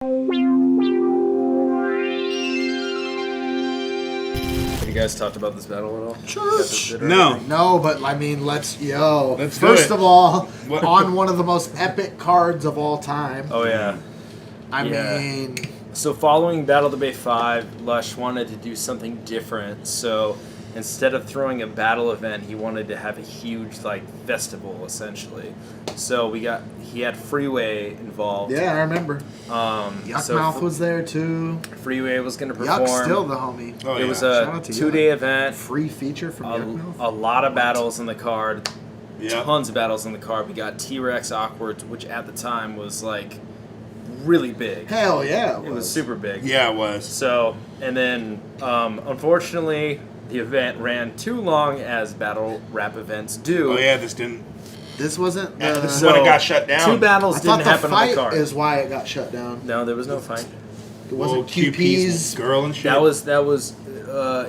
You guys talked about this battle at all? Church. No, but I mean, let's first do it. of all, on one of the most epic cards of all time. Oh yeah. I mean, So following Battle of the Bay 5, Lush wanted to do something different. So instead of throwing a battle event, he wanted to have a huge like festival essentially. So he had Freeway involved. yeah, I remember. Yuckmouth was there too. Freeway was going to perform. Yuck, still the homie. Oh, It was Shout a out to 2-day Yuck. event. Free feature from Yuckmouth. A lot of battles in the card. Yeah. Tons of battles in the card. We got T-Rex Awkward, which at the time was like really big. Hell yeah, It was super big. Yeah, it was. So, and then unfortunately, the event ran too long as battle rap events do. Oh yeah, this didn't. This wasn't. Yeah, this is when it got shut down. Two battles I thought didn't the happen on the fight card. is why it got shut down. No, there was no fight. It wasn't QP's QP's. girl and shit. That was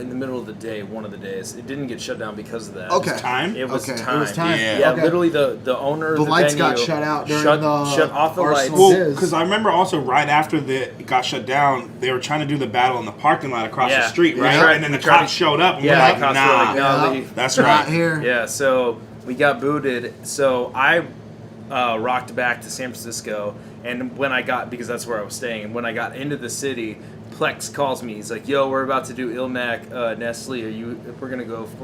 in the middle of the day, one of the days. It didn't get shut down because of that. Okay. Time. It was Okay, time. it was time. Yeah, Okay. literally the owner of The the lights venue got shut out during shut the off the lights. Arsenal. Well, Diz. because I remember also right after it got shut down, they were trying to do the battle in the parking lot across the street, we right? tried- and then the we tried cops to- showed up, and Yeah, we're like, the cops nah, were like, no, Yeah. that's Not right. here. Yeah, so we got booted. So I rocked back to San Francisco, and because that's where I was staying, and when I got into the city, Plex calls me. He's like, "Yo, we're about to do Nestle. We're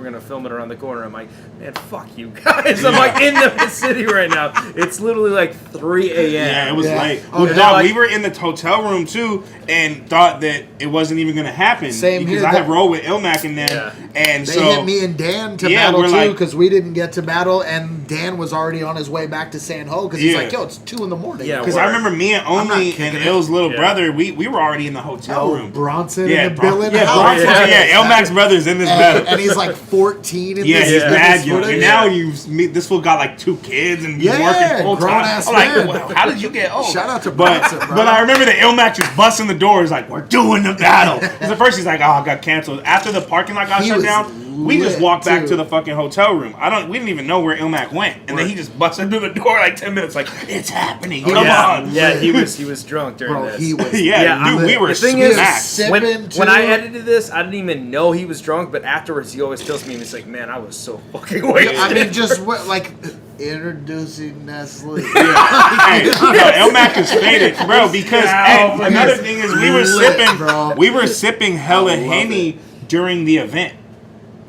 gonna film it around the corner." I'm like, "Man, fuck you guys." I'm like in the city right now. It's literally like 3 a.m. Yeah, it was Yeah. late. Oh, Well, yeah. dog, Like- we were in the hotel room too, and thought that it wasn't even gonna happen. Same because here. I had rolled with Ilmac and them, Yeah. and They so hit me and Dan to Yeah, battle we're too like- because we didn't get to battle, and Dan was already on his way back to San Ho because he's Yeah. like, "Yo, it's 2 a.m." Yeah, because I remember me and I'm not Only kicking and it. Ill's little Yeah. brother, we were already in the hotel room. Bronson Yeah, and the Bill in yeah, house. Bronson, yeah, Ilmac's brother's in this battle. and he's like 14 in Yeah, this, he's in mad this young. footage. And now this fool got like 2 kids and he's Yeah, working full time. grown-ass I'm like, man. well, how did you get old? Shout out to But Bronson, bro. but I remember that Ilmac just busting the door. He's like, "We're doing the battle." Because at first he's like, "Oh, I got canceled." After the parking lot got He shut was down, we just lit, walked back too. to the fucking hotel room. We didn't even know where Ilmac went, and then he just busted through the door like 10 minutes. Like, it's happening. Come on. Yeah, he was drunk during Bro, this. he was. Yeah, dude, we were the thing is, smacked. when Sipping, I too. edited this, I didn't even know he was drunk, but afterwards he always tells me, and he's like, "Man, I was so fucking wasted." I mean, just like introducing Nestle. Hey, no, Ilmac is faded, bro. Because Yeah, another thing is we were lit, bro. sipping hella I love Henny during the event.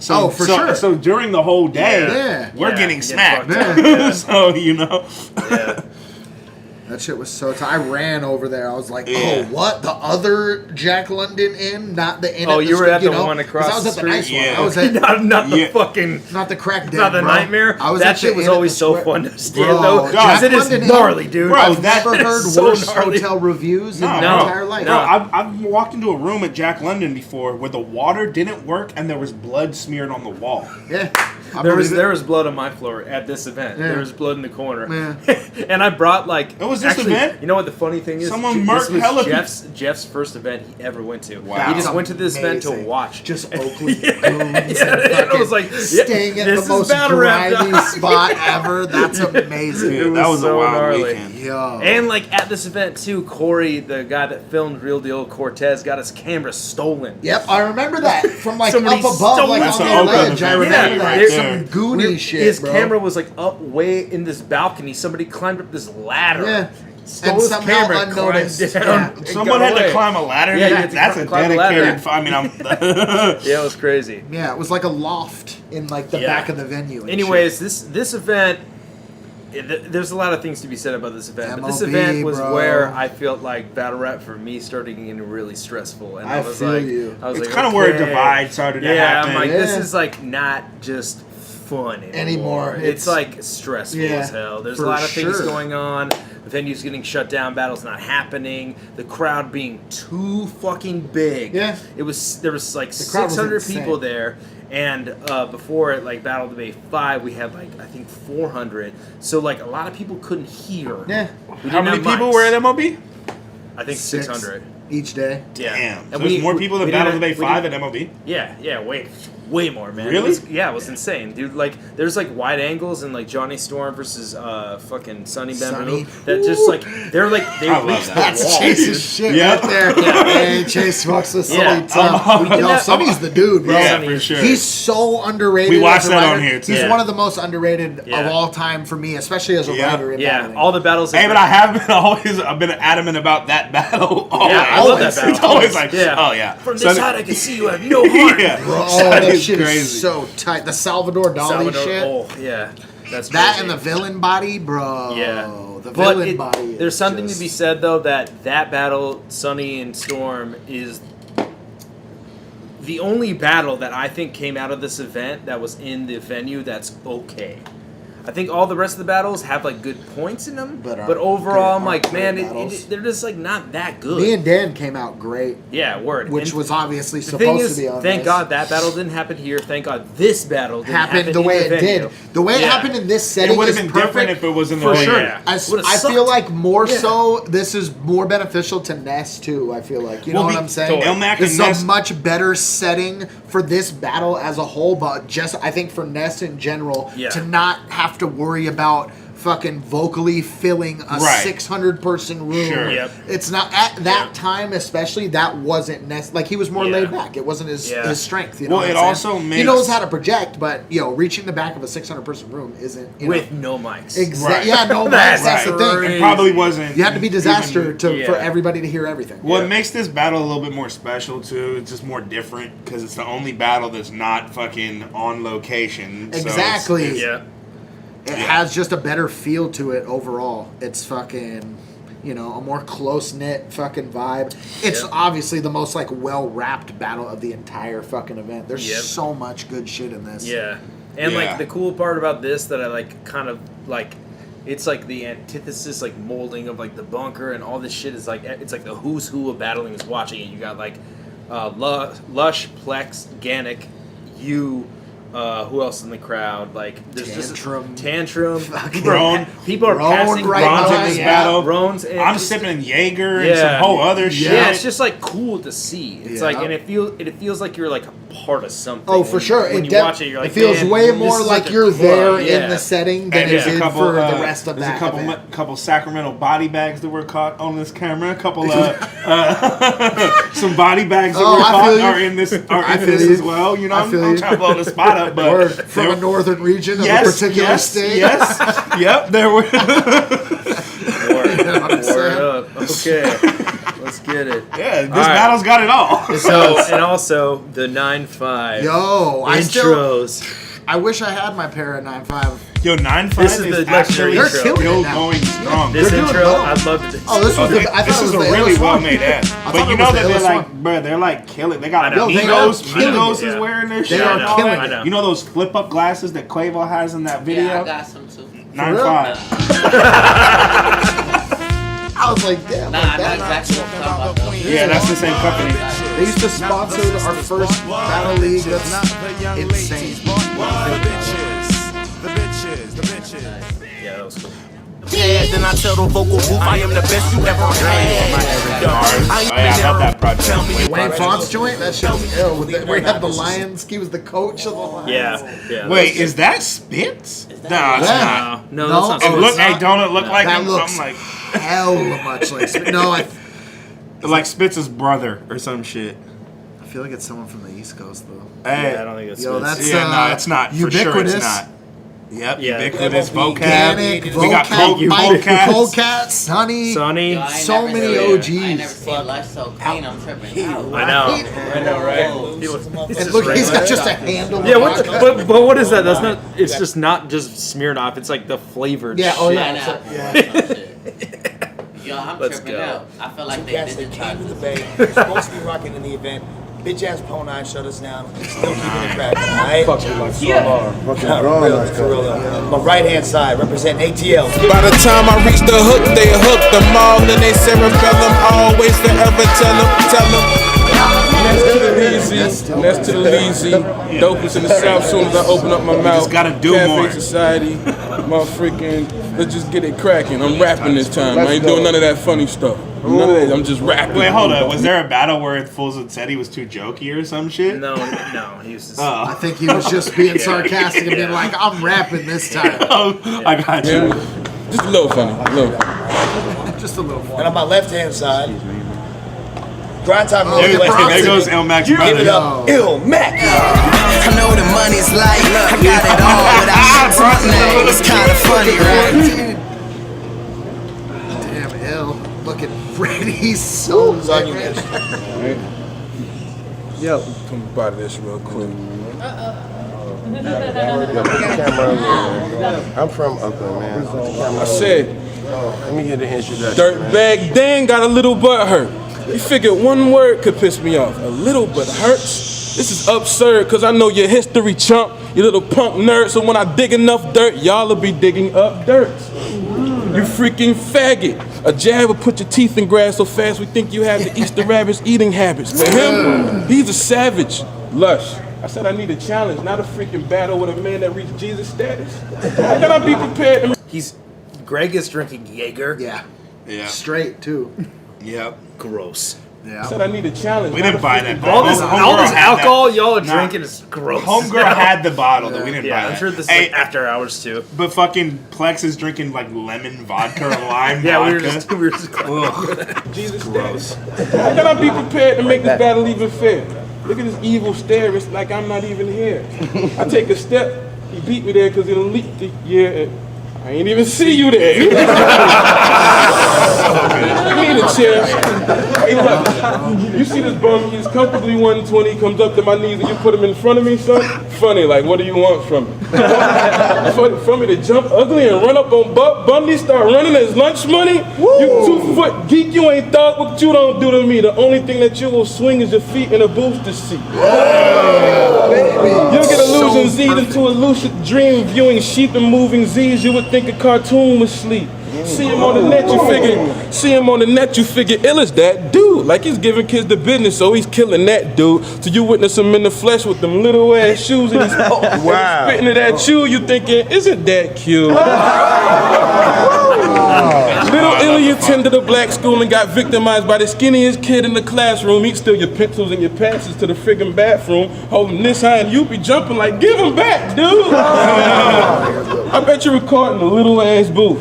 Oh, for sure. So during the whole day, Yeah. we're Yeah, getting get smacked. fucked up. So you know, Yeah. That shit was so tight. I ran over there. I was like, Yeah. "Oh, what? The other Jack London Inn, not the inn." Oh, at you were street, at the know? one 'Cause across I was the at the street? nice Yeah. one. I was at not the Yeah. fucking. not the crack den, Not the bro. nightmare. I was That at the shit was inn at always the so square- fun to stand Bro, though. Jack Because it is London Inn. gnarly, dude. Bro, I've that never heard is so worse gnarly. hotel reviews in No, my bro. entire life. No. bro, I've walked into a room at Jack London before where the water didn't work and there was blood smeared on the wall. Yeah, I There was believe it. blood on my floor at this event. Yeah. There was blood in the corner, Yeah. and I brought like. It was this actually, event? You know what the funny thing is? Someone This murked was hella Jeff's first event he ever went to. Wow. He just That's went to this event to amazing. watch. Just Oakland Yeah, goons yeah, and and I fucking was like, yeah, staying at this the is most battle rap, grimy dog. spot ever. That's amazing. Dude, It that was was a so wild gnarly. weekend. Yo. And like at this event too, Corey, the guy that filmed Real Deal Cortez, got his camera stolen. Yep, I remember that from like Somebody up above, stole like it. on That's the an Oakland ledge. I event. remember Yeah, that. right Some there. Goonie shit, His bro. camera was like up way in this balcony. Somebody climbed up this ladder. Yeah. Stole And his somehow camera, unnoticed. climbed down, Yeah. and Someone got had to away. climb a ladder. Yeah, you had to That's a climb a ladder. dedicated. I mean, I'm. Yeah, it was crazy. Yeah, it was like a loft in like the Yeah. back of the venue. And Anyways, this event, there's a lot of things to be said about this event, but this MLB, event was bro. where I felt like battle rap for me started getting really stressful, and I I was feel like, you. I was It's like, kind of where a okay. divide started to Yeah, happen. I'm like, this Yeah. is like not just fun anymore. Anymore. It's like stressful Yeah, as hell. There's a for lot of things sure. going on. The venue's getting shut down. Battle's not happening. The crowd being too fucking big. Yeah. There was like crowd was 600 insane. people there. And before it, like Battle of the Bay 5, we had like I think 400. So like a lot of people couldn't hear. Yeah. We How didn't many have people mics. were at MLB? I think Six. 600. each day. Yeah. Damn. And So there's more people that battle today 5 at MLB? Yeah, way more, man. Really? It was insane, dude. Like, there's like wide angles and like Johnny Storm versus fucking Sonny Sonny. Bamboo. That just like they I love reached that. the That's wall, Chase's dude. shit Yep. right there. Hey, Chase fucks with Sonny Yeah. tough. Yo, Sonny's the dude, bro. Yeah, for sure. He's so underrated. We watched as a that on writer. here, too. He's Yeah. one of the most underrated Yeah. of all time for me, especially as a Yeah. writer. In Yeah, battling. all the battles. Hey, but I've been adamant about that battle. Always. Yeah, I love that battle. It's always like, Yeah. oh yeah. From this Sonny- side, I can see you have no heart. yeah. Bro, Sonny's that shit crazy. is so tight. The Salvador Dali Salvador, shit. oh yeah, that's That crazy. and the villain body, bro. Yeah. The But villain body. there's is something just- to be said though that battle, Sonny and Storm, is the only battle that I think came out of this event that was in the venue that's okay. I think all the rest of the battles have like good points in them, But but aren't overall, I'm great- like, aren't man, great battles. they're just like not that good. Me and Dan came out great, Yeah, word. which And was obviously the thing supposed is, to be on thank this. God that battle didn't happen here. Thank God this battle didn't happened happen the way in it venue. did. The way it Yeah. happened in this setting It would is have been perfect. different if it was in the For venue. sure. Yeah. I Would've feel sucked. like more Yeah. so this is more beneficial to NESS too. I feel like. You know Well, what I'm saying? totally. Ilmac This is and a NESS much better setting for this battle as a whole, but just I think for NESS in general Yeah. to not have to worry about fucking vocally filling a Right. 600 person room. Sure. Yep. It's not at that Yeah. time, especially that wasn't like he was more Yeah. laid back. It wasn't his Yeah. his strength. You know Well, what it I'm saying? also he makes- knows how to project, but reaching the back of a 600 person room isn't With no mics. Right. Yeah, no, That's that's the thing. right. It probably wasn't. You have to be disaster even- for Yeah. everybody to hear everything. What Yeah. makes this battle a little bit more special too? It's just more different because it's the only battle that's not fucking on location. So Exactly. it's- Yeah. It has just a better feel to it overall. It's fucking, a more close knit fucking vibe. It's Yep. obviously the most like well wrapped battle of the entire fucking event. There's Yep. so much good shit in this. Yeah. And Yeah. like the cool part about this that I like kind of like it's like the antithesis like molding of like the bunker and all this shit is like it's like the who's who of battling is watching it. You got like Lush, Plex, Ganic, you who else in the crowd? Like there's Tantrum. just Tantrum. Roan. People are Roan passing right Ron's now, in this yeah. battle. Roan's and I'm just- sipping Jaeger and Yeah. some whole other shit. Yeah, it's just like cool to see. It's Yeah. like, and it feels like you're like a part of something. Oh, for when- sure. When It you watch it, you're like, it feels man, way this more is like a you're club. there Yeah. in the setting than And it there's did a couple. for the rest of there's that a couple, event. couple Sacramento body bags that were caught on this camera. A couple some body bags that Oh, were I caught feel you. are in this I feel you. as well. You know, I I'm feel trying you. to blow the spot up, but Or from a northern region of a particular yes, state. Yes, yep, there were. Word up. Okay, let's get it. Yeah, this All right. battle's got it all. So, and also the 9-5 Yo, intros. I wish I had my pair of 9.5. Yo, 9.5 This is is the legendary actually They're intro. killing still it now. going strong. This They're doing intro, well. I'd love to. Oh, this was the. I This thought is it a was the really illest well one. made ad. thought But it you was know the that they're illest like, one. bro, they're like killing. They got I know. Yo, they are killing Migos it. is wearing their They shit. are and all killing that. it. I know. You know those flip up glasses that Quavo has in that video? Yeah, I got some too. 9.5. I was like, damn. Nah, like I know that. exactly what I'm talking about. though. Yeah, that's the same company. They used to sponsor our first battle league. That's insane. Yeah, that was cool. Yeah, then I tell the vocal booth I am the best you ever had. Oh yeah, I love that project. Wayne Font's joint, that shit was ill. Where he had the Lions, he was the coach of the Lions. Yeah. Wait, is that Spitz? No, it's Yeah. not. No, No, that's It not. oh, look, it's hey, not? don't it look like That him? looks I'm like, hella much like Spitz. No, I like Spitz's brother or some shit. feel like it's someone from the East Coast though. Hey, Yeah, I don't think it's. Yo, Spitz. that's yeah, no, it's not. For sure, ubiquitous. it's not. Yep, Yeah. ubiquitous vocab. Organic, We got Vocab, Mike, vocats. Volcat, Sonny. Sonny. Yo, I ain't So never many seen- OGs. I ain't never seen Lush so clean. I'm tripping out. I know, right? He looks- And look, he's got just a handle. Yeah, of what? vodka. But what is that? That's not. It's just not just Smirnoff. It's like the flavored. Yeah, oh, shit. yeah. I know. Yeah. Yo, I'm Let's tripping go. out. I feel like they Cats that came digitized to the this. Bay, supposed to be rocking in the event. Bitch ass Pony shut us down. Still keeping it cracking, alright? For real though. My right hand side representing ATL. By the time I reach the hook, they hooked them all in they cerebellum. Always forever tell them. Next to the Leezy, dopest in the South. Soon as I open up my mouth, just gotta do Cafe more. Society, my freaking, let's just get it cracking. I'm rapping this time. I ain't doing none of that funny stuff. None of that. I'm just rapping. Wait, hold on. Was there a battle where Fools said he was too jokey or some shit? No, he was just. I think he was just being sarcastic and being like, I'm rapping this time. I got you. Just a little funny. A little. Just a little more. And on my left-hand side, grind time. There goes ILLMAC's brother. Give it up, ILLMAC. I know the money's like, I got it all without shit name. It's kind of funny, right? Damn, ill. Look at Freddy's so on you, man. Yo, come by this real quick. I'm from Oakland, man. I said, Let me get the introduction. Dirtbag Dan got a little butt hurt. He figured one word could piss me off. A little but hurts. This is absurd, cause I know your history, chump. You little punk nerd. So when I dig enough dirt, y'all'll be digging up dirt. You freaking faggot. A jab will put your teeth in grass so fast we think you have the Easter rabbit's eating habits. For him, he's a savage. Lush. I said I need a challenge, not a freaking battle with a man that reached Jesus status. How can I be prepared to... Greg is drinking Jaeger. Yeah. Yeah. Straight, too. Yep. Gross. Yeah. I said I need a challenge. We didn't buy that. All this alcohol y'all are drinking is gross. Homegirl had the bottle, though. We didn't buy Yeah, that. I'm sure this is like after hours too. But fucking Plex is drinking like lemon vodka or lime Yeah, vodka. we were just Jesus status. How can I be prepared to make this battle even fair? Look at this evil stare, it's like I'm not even here. I take a step, he beat me there because it'll leak the year. I ain't even see you there. You need a chair. Hey, look, you see this bum, he's comfortably 120, comes up to my knees and you put him in front of me, son? Funny, like, what do you want from me? For me to jump ugly and run up on Buck Bundy, start running his lunch money? Woo. You 2-foot geek, you ain't thought what you don't do to me. The only thing that you will swing is your feet in a booster seat. You'll get illusion Z'd into a lucid dream, viewing sheep and moving Z's. You would think a cartoon was sleep. See him on the net, you figure, ill is that dude. Like he's giving kids the business, so he's killing that dude. So you witness him in the flesh with them little ass shoes and he's spitting it at you. You thinking, isn't that cute? Little Illy attended a black school and got victimized by the skinniest kid in the classroom. He'd steal your pencils and your passes to the friggin' bathroom, holding this high, and you be jumping like, give him back, dude. I bet you're recording a little ass booth.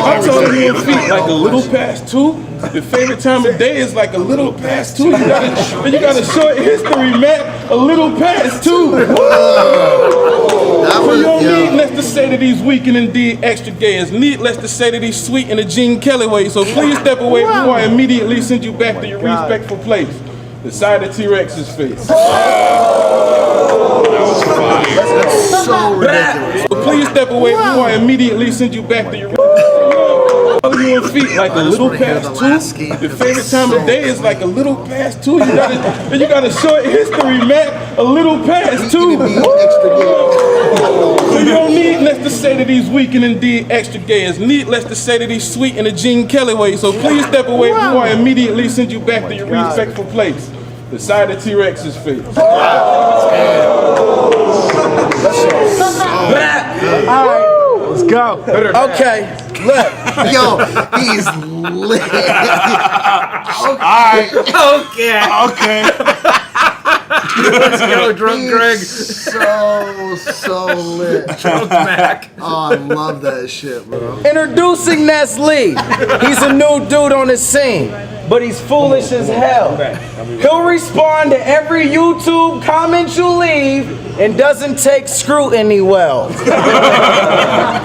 I'm telling you, your feet like a little past 2. Your favorite time of day is like a little past 2. You got a short history, man. A little past 2. So you don't need less to say that he's weak and indeed extra gay. It's needless to say that he's sweet in a Gene Kelly way. So please step away before I immediately send you back to your respectful place. Beside the T-Rex's face. That's so ridiculous. So please step away before I immediately send you back to your your feet like a little past 2. Your favorite time of day is like a little past 2. You got a short history, man. A little past 2. So you don't need less to say that he's weak and indeed extra gay. It's needless to say that he's sweet in a Gene Kelly way. So please step away before I immediately send you back to your respectful place. Beside the T-Rex's face. Alright, let's go. Okay, look. Yo, he's lit. Okay. Let's go, drunk Greg. So lit. Drunk Mac. Oh, I love that shit, bro. Introducing NESS. He's a new dude on the scene, but he's foolish as hell. He'll respond to every YouTube comment you leave and doesn't take scrutiny well.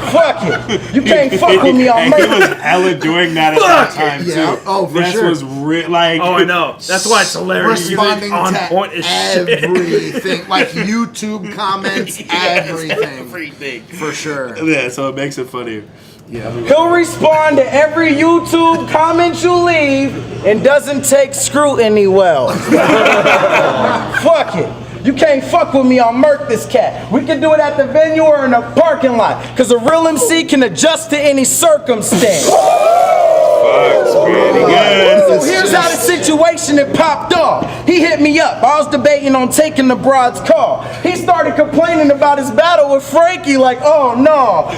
Fuck it. You can't fuck with me on He was hella doing that at that time too. Yeah. Oh, for This sure. was like. Oh, I know. That's why it's hilarious. Responding on to point as shit. everything, like YouTube comments, everything. For sure. Yeah, so it makes it funny. He'll respond to every YouTube comment you leave and doesn't take scrutiny well. Fuck it. You can't fuck with me, I'll murk this cat. We can do it at the venue or in a parking lot, cause a real MC can adjust to any circumstance. Pretty good. So here's how the situation had popped off. He hit me up. I was debating on taking the broad's call. He started complaining about his battle with Frankie, like, oh no,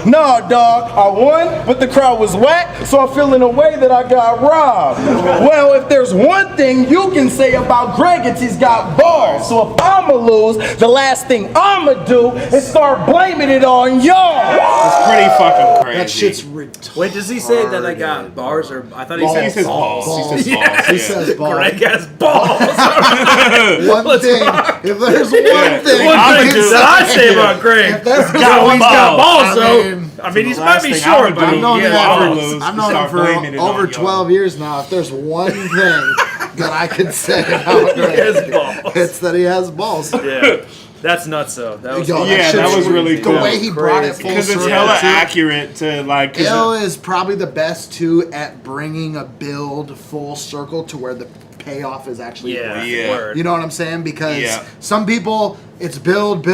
dog. I won, but the crowd was whack, so I feel in a way that I got robbed. Well, if there's one thing you can say about Greg, it's he's got balls. So if I'ma lose, the last thing I'ma do is start blaming it on y'all. It's pretty fucking crazy. That shit's retarded. Wait, does he say that I got bars or I thought he Balls. said He says balls. Balls. He says balls. He Yeah. says balls. Greg has balls. One thing. If there's one thing, One I'ma thing do- that I say about Greg. If there's He's got balls, I though. mean, I mean, he's the might last be thing I short, would but do- I've known Yeah, him I'll for, lose. I've known him Start for blaming it over on y'all. 12 years now. If there's one thing that I could say about he has Greg, balls. it's that he has balls. Yeah, that's nuts though. That was Yo, Yeah, that shit's was really the cool. way he brought it Crazy. full Because it's circle. hella too. accurate to like. 'cause Ill is probably the best too at bringing a build full circle to where the payoff is actually yeah, worth it. Yeah. word. You know what I'm saying? Because Yeah. some people, it's build,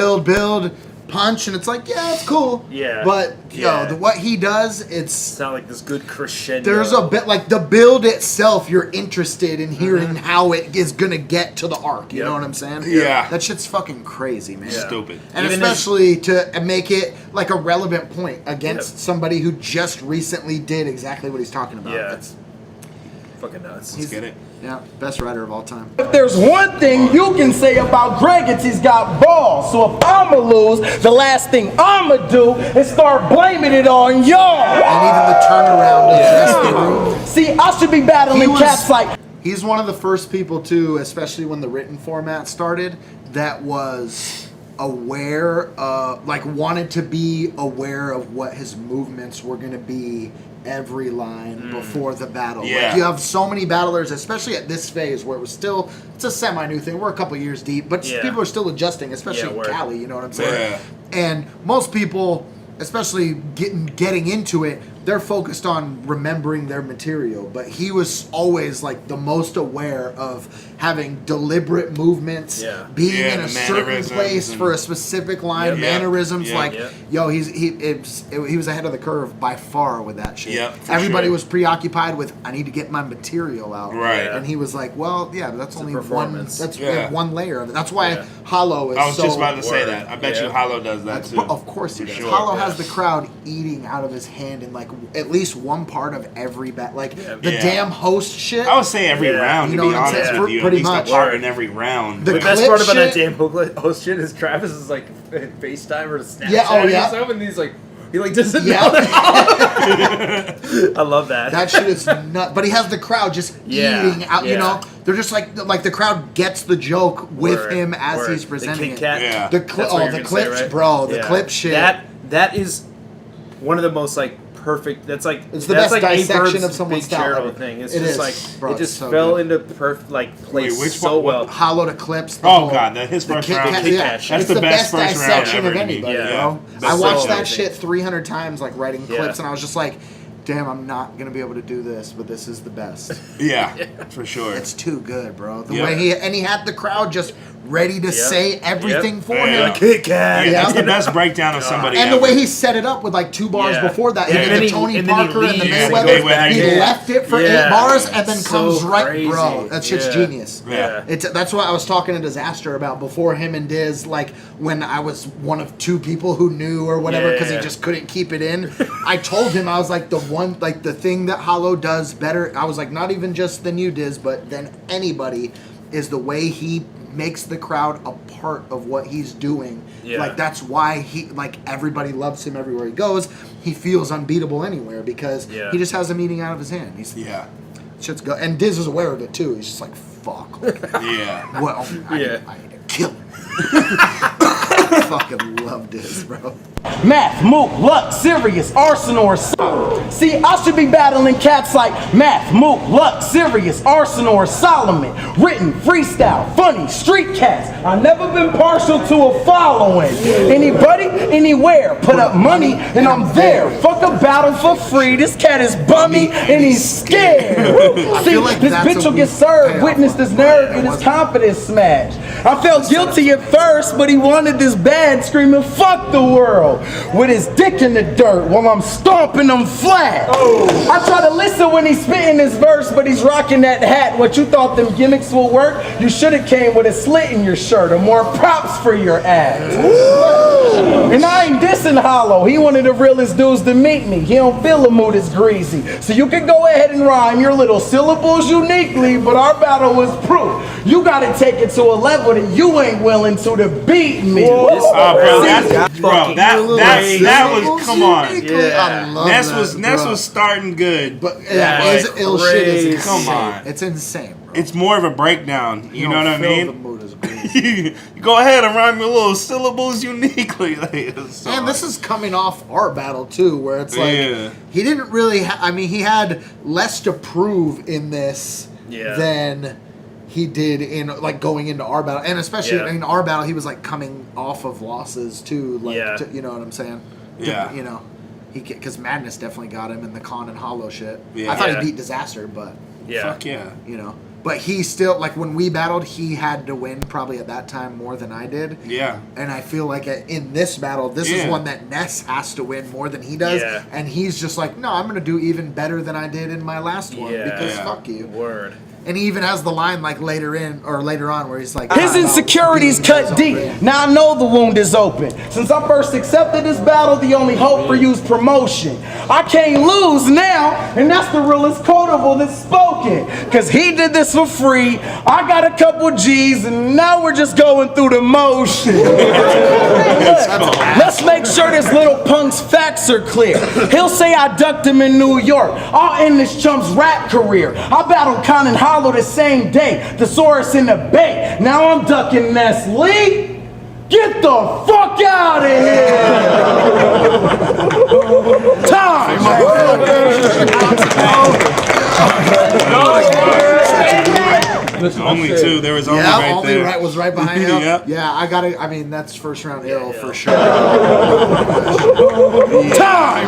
punch, and it's like, yeah, it's cool. Yeah. But Yeah. what he does, it's It's not like this good crescendo. there's a bit like the build itself. You're interested in hearing how it is gonna get to the arc. You Yep. know what I'm saying? Yeah. That shit's fucking crazy, man. Stupid. And Even especially to make it like a relevant point against somebody who just recently did exactly what he's talking about. Yeah. That's, fucking nuts. Let's get it. yeah, best writer of all time. If there's one thing you can say about Greg, it's he's got balls. So if I'ma lose, the last thing I'ma do is start blaming it on y'all. And even the turnaround of just the room. See, I should be battling He was- cats like He's one of the first people too, especially when the written format started, that was aware of, like, wanted to be aware of what his movements were going to be every line before the battle. Yeah. Like, you have so many battlers, especially at this phase where it was still, it's a semi-new thing. We're a couple years deep, but Yeah. people are still adjusting, especially Yeah, in word. Cali, you know what I'm saying? Yeah. And most people, especially getting into it, they're focused on remembering their material, but he was always like the most aware of having deliberate movements, Yeah. being Yeah, in a the certain mannerisms place and- for a specific line, Yep. mannerisms. Yep. Like, Yep. yo, he was ahead of the curve by far with that shit. Yep, for Everybody sure. was preoccupied with, I need to get my material out. Right. And he was like, well, yeah, but that's only one. performance. That's Yeah. one layer of it. That's why Yeah. Hollow is I was so. just about to say Word. that. I bet Yeah. you Hollow does that too. Of course he For does. sure. Hollow Yeah. has the crowd eating out of his hand in like at least one part of every like the Yeah. damn host shit. I would say every Yeah. round, You to know be what I'm honest saying? with you. Pretty At least much. a part in every round. The The best clip part about that shit- damn host shit is Travis is like FaceTime or Snapchat Yeah, oh, yeah. or something, and he's like, he like doesn't Yeah. know. I love that. That shit is nuts. But he has the crowd just Yeah, eating out. You yeah. know, they're just like the crowd gets the joke with Word, him as word. he's presenting the it. Kit Kat. Yeah. The That's what you're the gonna clips, say, right? bro. The Yeah. clip shit. That is one of the most like perfect. That's like It's the that's best like dissection Bird's of someone's big style charitable ever. thing. It's It just is, like bro, it it's just so fell good. into place Wait, which so one- well. Hollow to clips. the Oh whole- god, his the first Kit round. Kat, Kit yeah. Kat shit. It's That's the best first round dissection ever of to me. anybody, Yeah. bro. Best I watched so that amazing. shit 300 times, like writing Yeah. clips, and I was just like, damn, I'm not gonna be able to do this, but this is the best. Yeah, for sure. It's too good, bro. The Yeah. way he had the crowd just ready to say everything for Yeah. him. Kit Kat. Yeah, that's Yeah. the best breakdown of somebody And ever. the way he set it up with like 2 bars Yeah. before that, Yeah, he and did then the he- Tony and then he Parker and the leaves and Mayweather. goes back. He Yeah. left it for Yeah. 8 bars and then So comes right, crazy. bro. That shit's Yeah. genius. Yeah. That's what I was talking to Disaster about before him and Diz, like when I was one of 2 people who knew or whatever because Yeah. he just couldn't keep it in. I told him, I was like, the thing that Hollow does better, I was like, not even just than you, Diz, but than anybody, is the way he makes the crowd a part of what he's doing. Yeah. Like that's why everybody loves him everywhere he goes. He feels unbeatable anywhere because Yeah. he just has them eating out of his hand. He's Yeah. shit's go, and Diz is aware of it too. He's just like, fuck. Yeah. Well, I Yeah. need to kill him. I fucking love Diz, bro. Math, Mook, Luck, Sirius, Arsenal, or Solomon. See, I should be battling cats like Math, Mook, Luck, Sirius, Arsenal, or Solomon. Written, freestyle, funny, street cats. I've never been partial to a following. Anybody, anywhere, put up money and I'm there. Fuck a battle for free. This cat is bummy and he's scared. See, feel like this that's bitch a will get weak served. payoff. Witness this nerve get his confidence smashed. I felt guilty at first, but he wanted this bed screaming fuck the world with his dick in the dirt while I'm stomping him flat. I try to listen when he's spitting his verse, but he's rocking that hat. What you thought them gimmicks will work? You should have came with a slit in your shirt or more props for your act. And I ain't dissing Hollow. He one of the realest dudes to meet me. He don't feel the mood is greasy. So you can go ahead and rhyme your little syllables uniquely, but our battle was proof. You gotta take it to a level that you ain't willing to beat me. Bro, that was, come on. I love that, Ness bro. was starting good. But his ill shit is insane. Come on. It's insane, bro. It's more of a breakdown. You know what I mean? The mood is greasy. Go ahead and rhyme your little syllables uniquely. And this is coming off our battle too, where it's like he didn't really. He had less to prove in this than he did in like going into our battle, and especially in our battle, he was like coming off of losses too. Like, you know what I'm saying? Yeah. You know, because Madness definitely got him in the Con and Hollow shit. Yeah. I thought he beat Disaster, but fuck yeah, you know. But he still, like, when we battled, he had to win probably at that time more than I did. Yeah. And I feel like in this battle, this is one that Ness has to win more than he does. Yeah. And he's just like, no, I'm going to do even better than I did in my last one because fuck you. Word. And he even has the line, like, later on where he's like... His insecurities cut deep. Now I know the wound is open. Since I first accepted this battle, the only hope for you is promotion. I can't lose now, and that's the realest quotable that's spoken. Because he did this for free, I got a couple G's, and now we're just going through the motion. Let's make sure this little punk's facts are clear. He'll say I ducked him in New York. I'll end this chump's rap career. I battled Con and Hollow the same day. The Saurus in the Bay. Now I'm ducking Ness Lee. Get the fuck out of here! Time! Only two. There was only right only there. right was right behind him. Yep. Yeah, I gotta. I mean, that's first round arrow for sure. Time!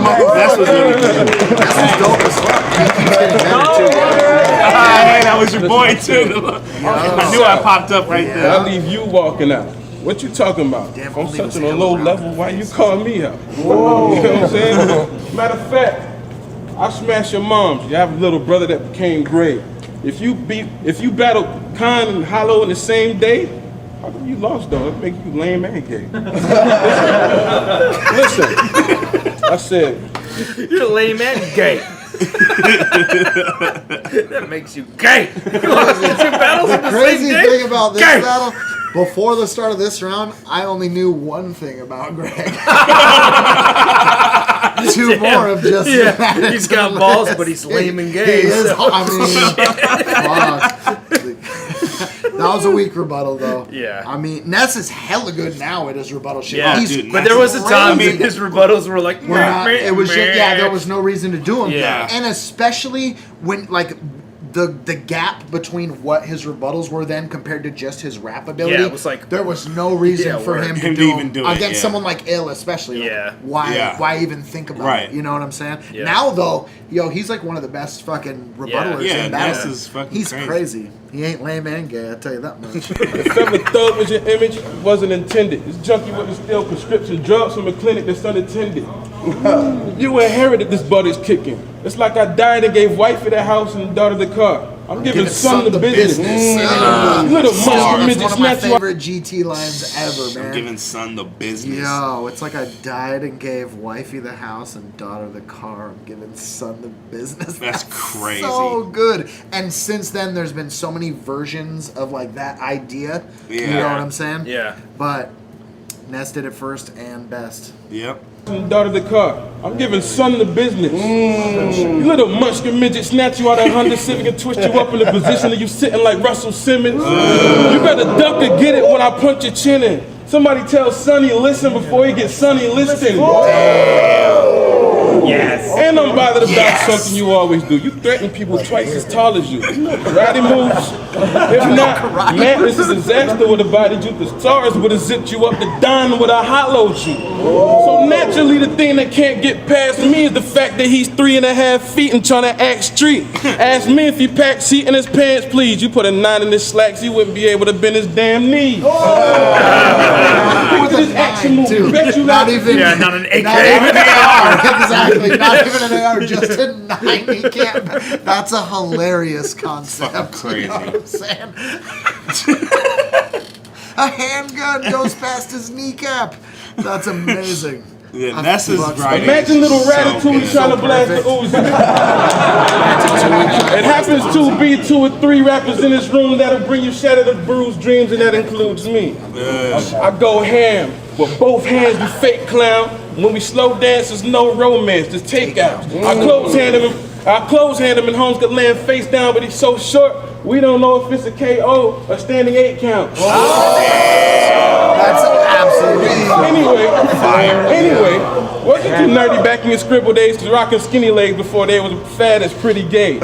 That's what's really good. That's dope as fuck. He keeps getting better too. Hey, that was your boy too. I knew I popped up right there. I leave you walking out. What you talking about? Damn, I'm only such was on a hell low around level. that Why you face. call me out? Whoa. You know what I'm saying? Matter of fact, I smashed your moms. You have a little brother that became great. If you battled Khan and Hollow in the same day, how come you lost though? That make you lame and gay. Listen, I said You're lame and gay. That makes you gay. Two battles in the Crazy same day? thing about this Gay. battle, before the start of this round, I only knew one thing about Greg. Two more of just He's got balls, but he's lame and gay. He is, so- I mean, fuck. That was a weak rebuttal, though. Yeah. I mean, Ness is hella good now at his rebuttal shit. Yeah, He's dude, but there was a time crazy. his rebuttals were like, We're not, it was just, there was no reason to do them. Yeah. And especially when, like, the gap between what his rebuttals were then compared to just his rap ability. Yeah, it was like- there was no reason Yeah, for word. him to Him to do even them do it, against yeah. someone like Ill, especially. Like, Yeah. why even think about Right. it? You know what I'm saying? Yeah. Now though, he's like one of the best fucking rebuttalers Yeah, in battle. Ness is fucking He's crazy. He ain't lame and gay, I'll tell you that much. if ever thug was your image, it wasn't intended. This junkie wouldn't steal prescription drugs from a clinic that's unattended. You inherited this butters kicking. It's like I died and gave wifey the house and daughter the car. I'm giving son the business. Little That's muscle midget one of my snatch you out. favorite GT lines ever, man. I'm giving son the business. Yo, it's like I died and gave wifey the house and daughter the car. I'm giving son the business. That's crazy. So good. And since then, there's been so many versions of like that idea. You know Yeah. what I'm saying? Yeah. But Ness did it first and best. Yep. And daughter the car. I'm giving son the business. You little munchkin midget snatch you out of Honda Civic and twist you up in the position of you sitting like Russell Simmons. You better duck or get it when I punch your chin in. Somebody tell Sonny listen before he gets Sonny listening. And I'm bothered about something you always do. You threaten people twice as tall as you. Karate moves. If not, Matt, this is disaster would have bodied you. The Saurus would have zipped you up. The Don would have hollowed you. So naturally, the thing that can't get past me is the fact that he's 3.5 feet and trying to act street. Ask me if he packed seat in his pants, please. You put a 9 in his slacks, he wouldn't be able to bend his damn knees. Look at this action move. Bet you Not even, not an AK. Not even an AR. Exactly. Not even an AR. Just a 9. He can't. That's a hilarious concept. Crazy. You know what I'm saying? A handgun goes past his kneecap. That's amazing. Yeah, NESS is right. Imagine little Ratatouille trying to blast the Uzi. It happens to be 2 or 3 rappers in this room that'll bring you shattered or bruised dreams, and that includes me. I go ham with both hands, you fake clown. When we slow dance, there's no romance, there's takeouts. I close hand him and Holmes could land face down, but he's so short, we don't know if it's a KO or standing 8 count. That's absolutely Anyway, wasn't too nerdy back in your scribble days to rocking skinny legs before they was fat as pretty gay. You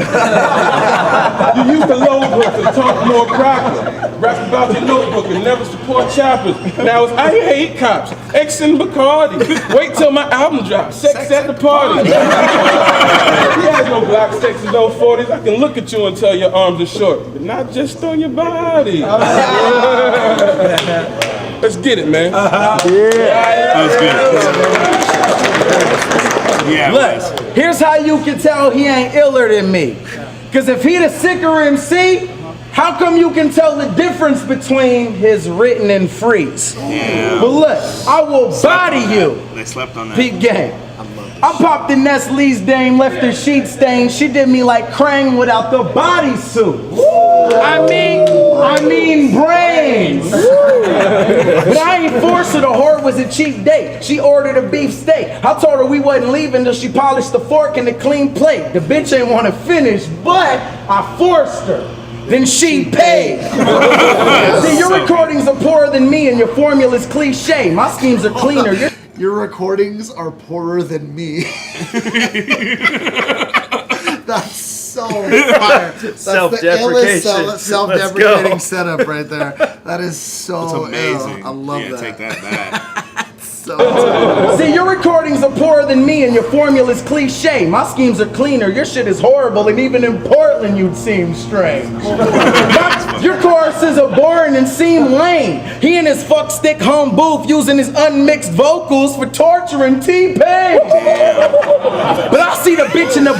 used to load books and talk more proper. Rap about your notebook and never support choppers. Now it's I hate cops, X and Bacardi. Wait till my album drops, sex at the party. He has no black sex and no 40s. I can look at you and tell your arms are short, but not just on your body. Let's get it, man. That was good. Yeah. Look, here's how you can tell he ain't iller than me. Because if he the sicker MC, how come you can tell the difference between his written and freeze? Yeah. But look, I will body you. They slept on that. Peak game. I popped the Ness Lee's dame, left her sheet stained. She did me like Krang without the bodysuit. I mean brains. But I ain't forced her. The whore was a cheap date. She ordered a beef steak. I told her we wasn't leaving till she polished the fork and the clean plate. The bitch ain't want to finish, but I forced her. Then she paid. See, your recordings are poorer than me and your formula's cliche. My schemes are cleaner. Your recordings are poorer than me. That's so fire. That's Self-deprecation. the illest self-deprecating setup right there. That is so That's amazing. ill. I love that. Take that back. See, your recordings are poorer than me and your formula's cliche. My schemes are cleaner. Your shit is horrible, and even in Portland you'd seem strange. Your choruses are boring and seem lame. He in his fuck stick home booth using his unmixed vocals for torturing T-Pain. But I see the bitch in the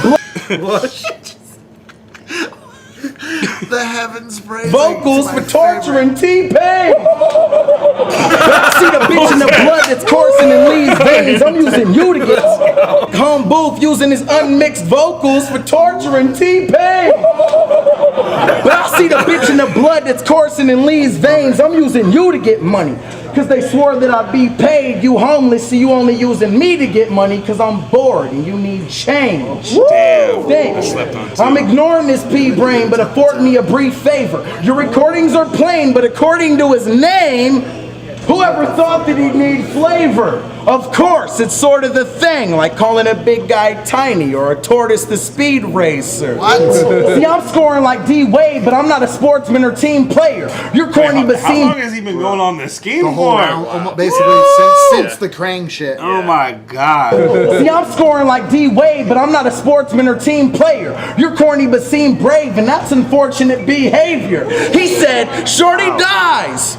The heavens praise. vocals for torturing T-Pain. But I see the bitch in the blood that's coursing in Lee's veins. I'm using you to get home booth using his unmixed vocals for torturing T-Pain. But I see the bitch in the blood that's coursing in Lee's veins. I'm using you to get money. Cause they swore that I'd be paid. You homeless, so you only using me to get money cause I'm bored and you need change. Damn. Thanks. I'm ignoring this P-brain, but afford me a brief favor. Your recordings are plain, but according to his name, whoever thought that he'd need flavor? Of course, it's sort of the thing, like calling a big guy tiny or a tortoise the speed racer. What? See, I'm scoring like D-Wade, but I'm not a sportsman or team player. You're corny, but How long has he been going on this scheme The whole for? round, basically since the Krang shit. Oh my God. See, I'm scoring like D-Wade, but I'm not a sportsman or team player. You're corny but seem brave, and that's unfortunate behavior. He said, shorty dies.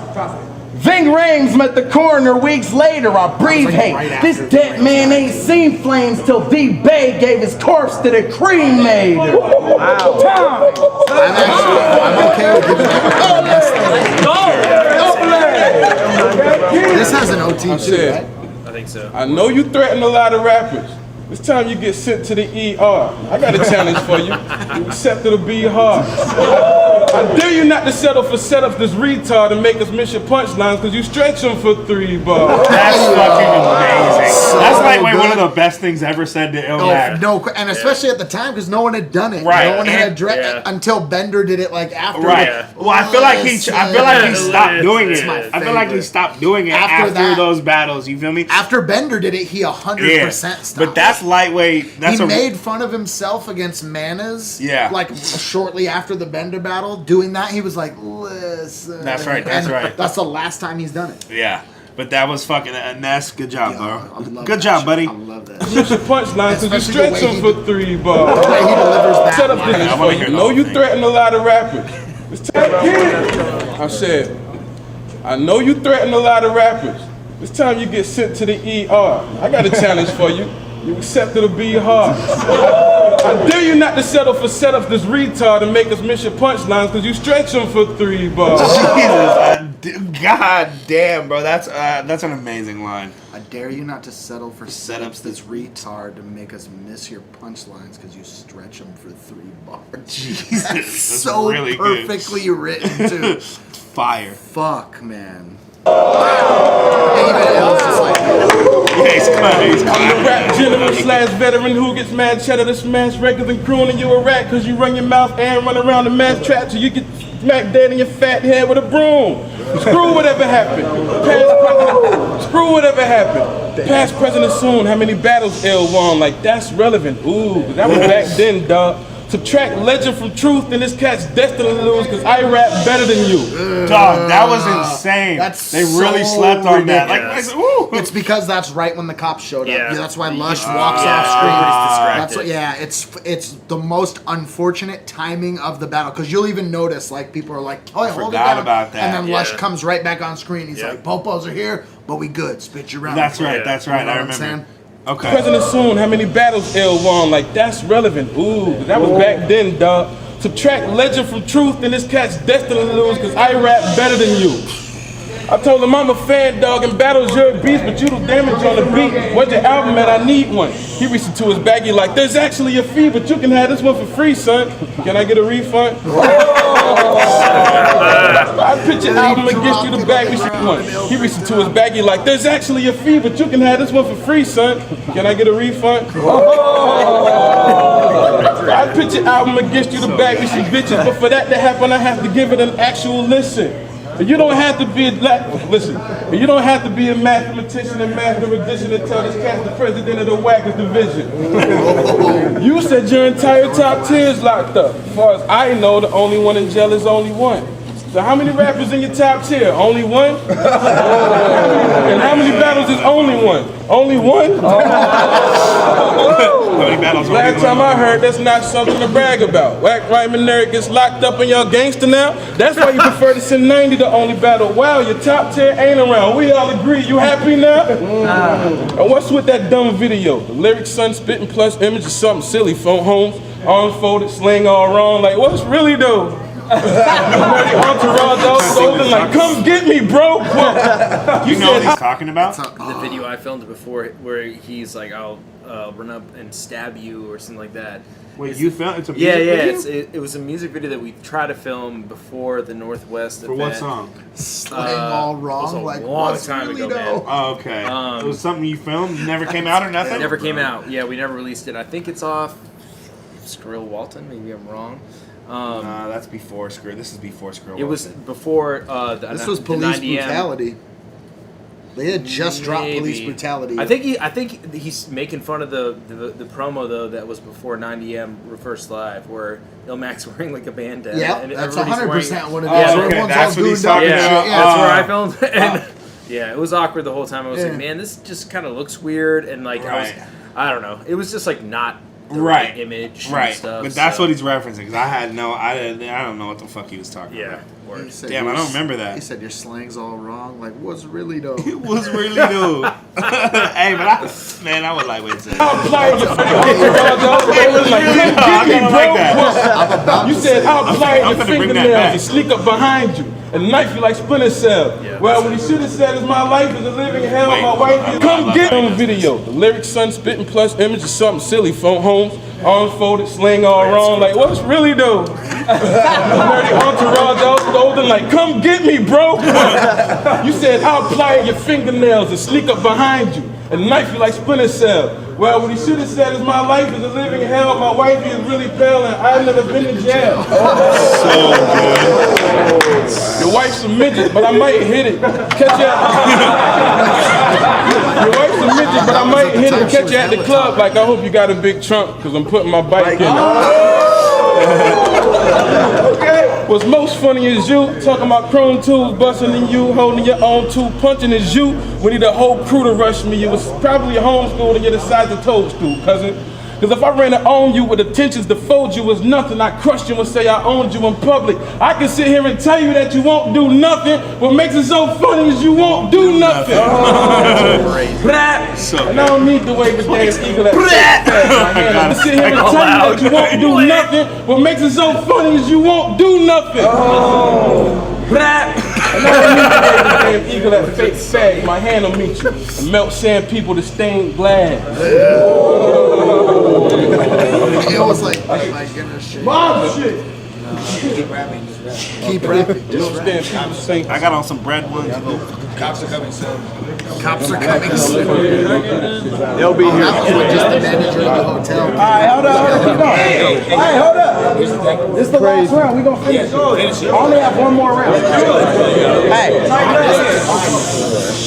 Ving Rhames met the coroner weeks later. I breathe hate. This dead man ain't seen flames till D-Bay gave his corpse to the cremator. Wow. I'm okay with giving that. This has an OT too, right? I think so. I know you threaten a lot of rappers. It's time you get sent to the ER. I got a challenge for you. You accepted to be hard. I dare you not to settle for setups this retard and make us miss your punchlines because you stretch them for 3 bars. That's fucking amazing. So That's like one good. of the best things ever said to Illmac. No, and especially at the time because no one had done it. Right. No one had until Bender did it like after. Right. Yeah. Well, I feel like he stopped doing it. my I feel like he favorite. stopped doing it after those battles. You feel me? After Bender did it, he 100% stopped. But that's lightweight. He made fun of himself against Manas. Yeah. Like shortly after the Bender battle, doing that, he was like, "Listen." That's right. That's And right. That's the last time he's done it. Yeah. But that was fucking NESS. Good job, I bro. love Good that job, shit. buddy. I love that. Miss your punchlines because you Especially stretch the way them he for 3 bars. The way he delivers that Set up line. this I for wanna you. hear the Know whole you thing. threaten a lot of rappers. It's time. I said, I know you threaten a lot of rappers. It's time you get sent to the ER. I got a challenge for you. You accept it'll be hard. I dare you not to settle for setups this retard and make us miss your punchlines because you stretch them for 3 bars. Jesus, God damn, bro. That's an amazing line. I dare you not to settle for setups this retard to make us miss your punchlines because you stretch them for 3 bars. Jesus, That's that's so really good. perfectly written too. Fire. Fuck, man. Even else is like, Yeah, he's I'm the rap general slash veteran who gets mad cheddar to smash records and crooning and you a rat cause you run your mouth and run around the mass trap till you get smacked dead in your fat head with a broom. Screw whatever happened. Screw whatever happened. Past, present, and soon. How many battles L won? Like that's relevant. Ooh, that was back then, dog. Subtract legend from truth, and this cat's destined to lose because I rap better than you. Dog, that was insane. That's they really so slept on that. ridiculous. Like, ooh. It's because that's right when the cops showed up. Yeah. Yeah, that's why Lush Yeah. walks Yeah, off screen. everybody's distracted. That's what, yeah, it's the most unfortunate timing of the battle because you'll even notice like people are like, "Oh, hold it Forgot down," about that. and then Lush Yeah. comes right back on screen. He's Yeah. like, "Popos are here, but we good. Spit your round." That's right. Yeah. That's right. You know I what I'm remember. saying? Okay. President soon, how many battles L won? Like that's relevant. Ooh, that was back then, dog. Subtract legend from truth, and this cat's destined to lose because I rap better than you. I told him I'm a fan, dog, and battles you're a beast, but you do damage on the beat. Where's your album at? I need one. He reached into his baggie like, there's actually a fee, but you can have this one for free, son. Can I get a refund? I pitch your album against you the bag, we should one. He reached into his baggie like, there's actually a fee, but you can have this one for free, son. Can I get a refund? I pitch your album against you the bag, we some bitches, but for that to happen, I have to give it an actual listen. You don't have to be you don't have to be a mathematician and mathematician to tell this cat's the president of the Wackers division. You said your entire top 10 is locked up. As far as I know, the only one in jail is only one. So how many rappers in your top tier? Only one? And how many battles is only one? Only one? How many battles? Last time I heard, that's not something to brag about. Whack rhyming nerd gets locked up and y'all gangster now? That's why you prefer to send 90 to only battle. Wow, your top 10 ain't around. We all agree. You happy now? And what's with that dumb video? The lyrics, son, spitting plus image is something silly. Phone homes, arms folded, slang all wrong. Like, what's really though? Entourage all stolen, like, come get me, bro. You know what he's talking about? The video I filmed before where he's like, I'll run up and stab you or something like that. Wait, you filmed? It's a Yeah, music yeah. video? It was a music video that we tried to film before the Northwest For event. what song? Slang all wrong. it was a Like long what's time really ago, though? man. Oh, okay. It was something you filmed? Never came out or nothing? It never came out. Yeah, we never released it. I think it's off Skrill Walton. Maybe I'm wrong. Nah, that's before Skrill. This is before Skrill. It was before This was the police 9DM. brutality. They had just dropped police Maybe. brutality. I think he's making fun of the promo though that was before 9DM Reverse Live where Illmac's wearing like a bandana. Yep, and that's everybody's 100% what it is. Yeah, okay, Everyone's that's all what he's gooned up talking and Yeah, about. shit. that's where I filmed. And yeah, it was awkward the whole time. I was Yeah. like, man, this just kind of looks weird, and like Right. I don't know. It was just like not the Right. right image, Right, and stuff. but that's so, what he's referencing because I don't know what the fuck he was talking Yeah, about. He word. said Damn, I your- don't remember that. He said your slang's all wrong. Like, what's really though? It was really dude. Hey, but I would like what he said. I'll apply it to You said I'll apply I'm it to finna bring that fingernails back. and sneak up behind you and knife you like Splinter Cell. Yeah. Well, what he should have said is my life is a living hell. Wait, My wife I is come love get that. on video. The lyrics, son, spitting plus image is something silly. Phone homes, Arms folded, sling all wrong, like, what's really though? Nerdy entourage all golden, like, come get me, bro. You said, I'll ply your fingernails and sneak up behind you and knife you like Splinter Cell. Well, what he should have said is my life is a living hell, my wife is really pale, and I've never been to jail. So good. Your wife's a midget, but I might hit it. Catch you at Your wife's a midget, but I might hit it. Catch you at the club, like, I hope you got a big trunk, because I'm putting my bike in it. What's most funny is you talking about chrome tools, busting in you, holding your own tool, punching is you. We need a whole crew to rush me. You was probably homeschooled and you're the size of toadstool, cousin. Because if I ran to own you with intentions to fold you was nothing, I crushed you and say I owned you in public. I can sit here and tell you that you won't do nothing. What makes it so funny is you won't do nothing. And I don't need to wave the damn eagle at I can sit here and tell you that you won't do nothing. What makes it so funny is you won't do nothing. And I don't need to wave the damn eagle at fake fag. My hand will meet you and melt sand people to stained glass. It was like, oh my goodness, shit. Mom shit. Keep rapping, just rap. Keep rapping. You understand people think I got on some bread ones. Cops are coming soon. Cops are coming soon. They'll be here. That was with just the manager of the hotel. All right, hold up. Hey, hold up. This is the last round. We gonna finish. I only have one more round. Hey,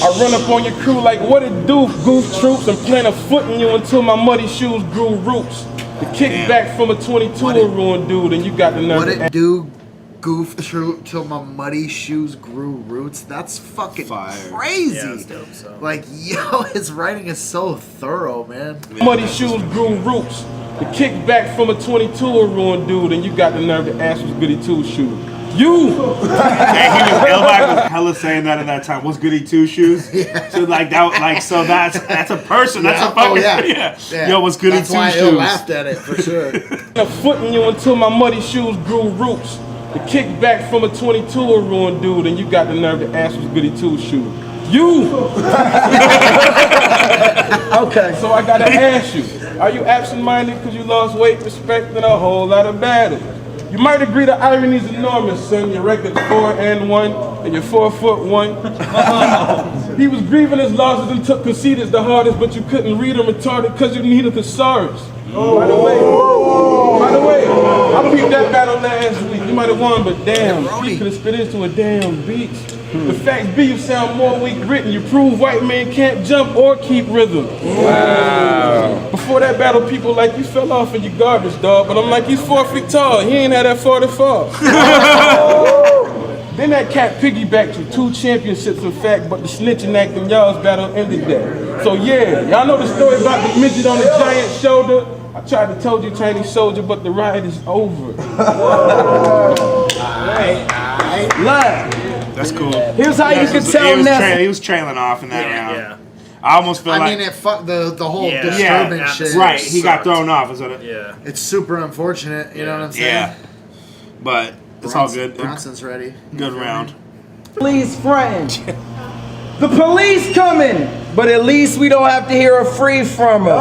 I run up on your crew like what it do, goof troops, and plant a foot in you until my muddy shoes grew roots. The kickback from a 22 will ruin dude, and you got the nerve. What it do, goof through till my muddy shoes grew roots? That's fucking crazy. Yeah, that's dope, so. Like, yo, his writing is so thorough, man. Muddy shoes grew roots. The kickback from a 22 will ruin dude, and you got the nerve to ask was goody two shoes. You! Illmac was hella saying that at that time. What's goody two shoes? Yeah. So like that, like so that's a person. That's a fucking yeah. Yo, what's goody That's two why shoes? I laughed at it for sure. A foot in you until my muddy shoes grew roots. The kickback from a 22 will ruin dude, and you got the nerve to ask was goody two shoes. You! okay. So I gotta ask you, are you absent-minded because you lost weight, respect, and a whole lot of battles? You might agree the irony's enormous, son. Your record's 4-1, and you're 4'1". He was grieving his losses and took conceit as the hardest, but you couldn't read him retarded because you needed the Saurus. By the way, I peeped that battle last week. You might have won, but damn, you could have spit into a damn beach. The facts be you sound more weak written. You prove white man can't jump or keep rhythm. Wow. Before that battle, people like you fell off in your garbage, dog. But I'm like, he's 4 feet tall. He ain't had that far to fall. Then that cat piggybacked you 2 championships, in fact, but the snitching act in y'all's battle ended that. So yeah, y'all know the story about the midget on the giant shoulder. I tried to tell you, Chinese soldier, but the ride is over. Love. That's cool. Here's how you can tell NESS. He was trailing off in that round. Yeah. I almost feel like. I mean, it fucked the whole Yeah. disturbance shit. Right, he got thrown off. Is it? Yeah. It's super unfortunate, you know what I'm saying? Yeah. But it's all good. Bronson's ready. Good round. Please, friend. The police coming, but at least we don't have to hear a free from her.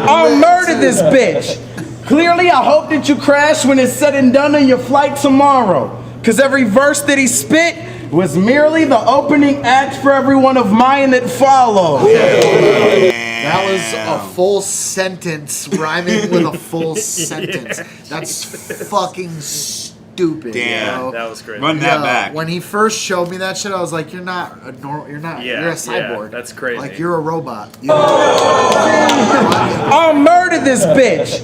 I'll murder this bitch. Clearly, I hope that you crash when it's said and done on your flight tomorrow. Cause every verse that he spit was merely the opening act for every one of mine that followed. That was a full sentence rhyming with a full sentence. That's fucking stupid. Damn. Bro. That was great. Run that back. When he first showed me that shit, I was like, "You're not a normal. You're not. Yeah, you're a cyborg. that's crazy. Like you're a robot." I'll murder this bitch.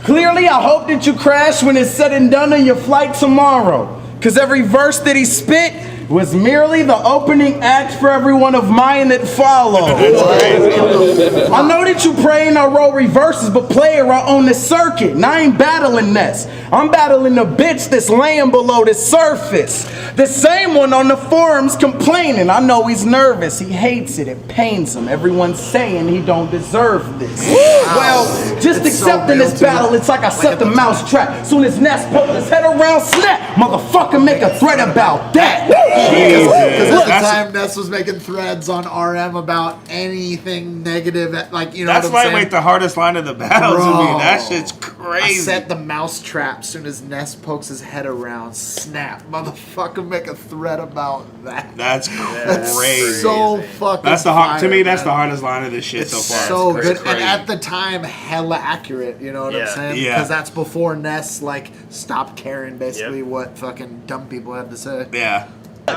Clearly, I hope that you crash when it's said and done on your flight tomorrow. Cause every verse that he spit was merely the opening act for every one of mine that followed. I know that you praying I roll reverses, but player, I own the circuit, and I ain't battling NESS. I'm battling the bitch that's laying below the surface. The same one on the forums complaining. I know he's nervous, he hates it, it pains him. Everyone's saying he don't deserve this. Well, just Except in this battle, it's like I set the mouse trap. Soon as Ness poked his head around, snap! Motherfucker, make a threat about that. Because at the time, Ness was making threads on RM about anything negative. Like, you know, that's what I'm lightweight, the hardest line of the battle to me. That shit's I crazy. set the mouse trap. Soon as Ness pokes his head around, snap! Motherfucker, make a threat about that. That's crazy. So fucking. That's the hard. To me, that's man. the hardest line of this shit It's so far. so That's good, crazy. and at the time, hella accurate. You know what I'm saying? Yeah. Because that's before Ness like stopped caring basically what fucking dumb people had to say. Yeah.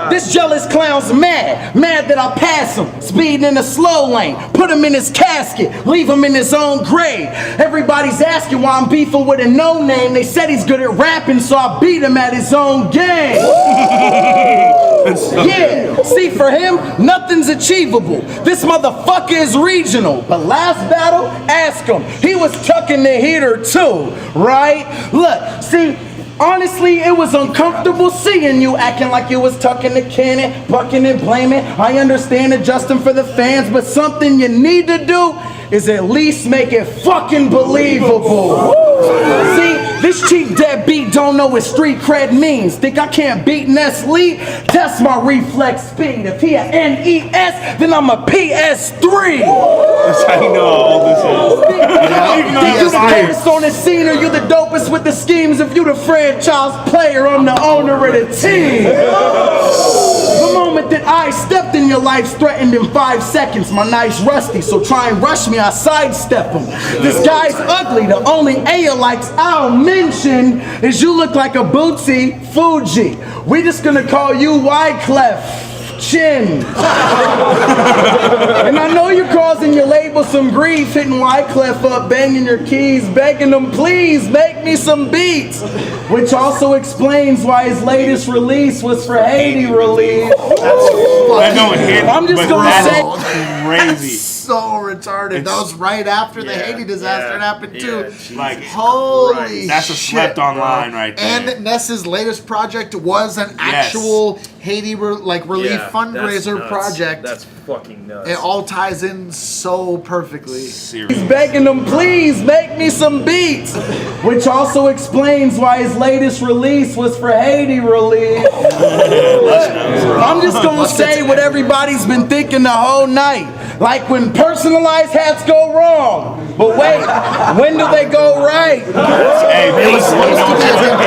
This jealous clown's mad that I pass him, speeding in a slow lane, put him in his casket, leave him in his own grave. Everybody's asking why I'm beefing with a no-name. They said he's good at rapping, so I beat him at his own game. Yeah, see, for him, nothing's achievable. This motherfucker is regional, but last battle, ask him. He was tucking the heater too, right? Look, see, honestly, it was uncomfortable seeing you acting like you was tucking the cannon, bucking and blaming. I understand adjusting for the fans, but something you need to do is at least make it fucking believable. See, this cheap deadbeat don't know what street cred means. Think I can't beat Nestle? Test my reflex speed. If he a NES, then I'm a PS3. That's how you know how old this is. Think you the coolest on the scene, or you the dopest with the schemes? If you the franchise player, I'm the owner of the team. The moment that I stepped in your life's threatened in 5 seconds. My knife's rusty, so try and rush me, I sidestep him. This guy's ugly, the only A likes I'll mention is you look like a Bootsy Fuji. We just gonna call you Wyclef Chin. And I know you're causing your label some grief, hitting Wyclef up, banging your keys, begging them, please make me some beats. Which also explains why his latest release was for Haiti release. That don't hit, I'm just but gonna that's say crazy. So retarded. That was right after the Haiti disaster happened too. Like, holy that's a shit, slept on bro. line right there. And Ness's latest project was an actual Haiti relief fundraiser project. That's fucking nuts. It all ties in so perfectly. he's begging them, please make me some beats. Which also explains why his latest release was for Haiti release. I'm just gonna say what everybody's been thinking the whole night. Like when personalized hats go wrong. But wait, when do they go right?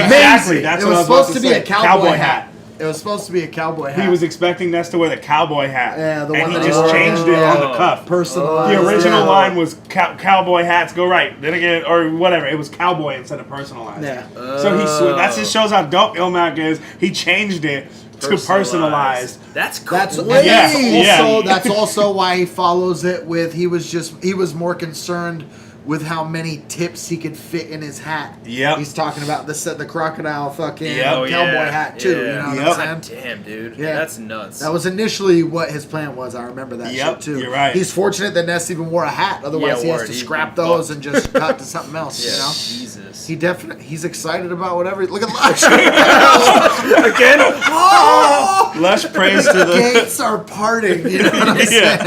Exactly. That's It what I was was supposed to about be say. a cowboy hat. It was supposed to be a cowboy hat. He was expecting Ness to wear the cowboy hat. Yeah, the one and he that just he changed wore. it on the cuff. Personalized. The original Yeah. line was cowboy hats go right. Then again, or whatever. It was cowboy instead of personalized. Yeah. So that just shows how dope Illmac is. He changed it to personalized. That's cool. That's Yeah. That's also why he follows it with he was more concerned with how many tips he could fit in his hat. Yep. He's talking about the crocodile fucking Yep. cowboy hat too. You know what I'm saying? Damn, dude. Yeah. That's nuts. That was initially what his plan was. I remember that shit too. You're right. He's fortunate that Ness even wore a hat. Otherwise, he has to scrap those and just cut to something else. You know. Jesus. He's excited about whatever. Look at Lush Again. Lush praise to the gates are parting. You know what I'm saying?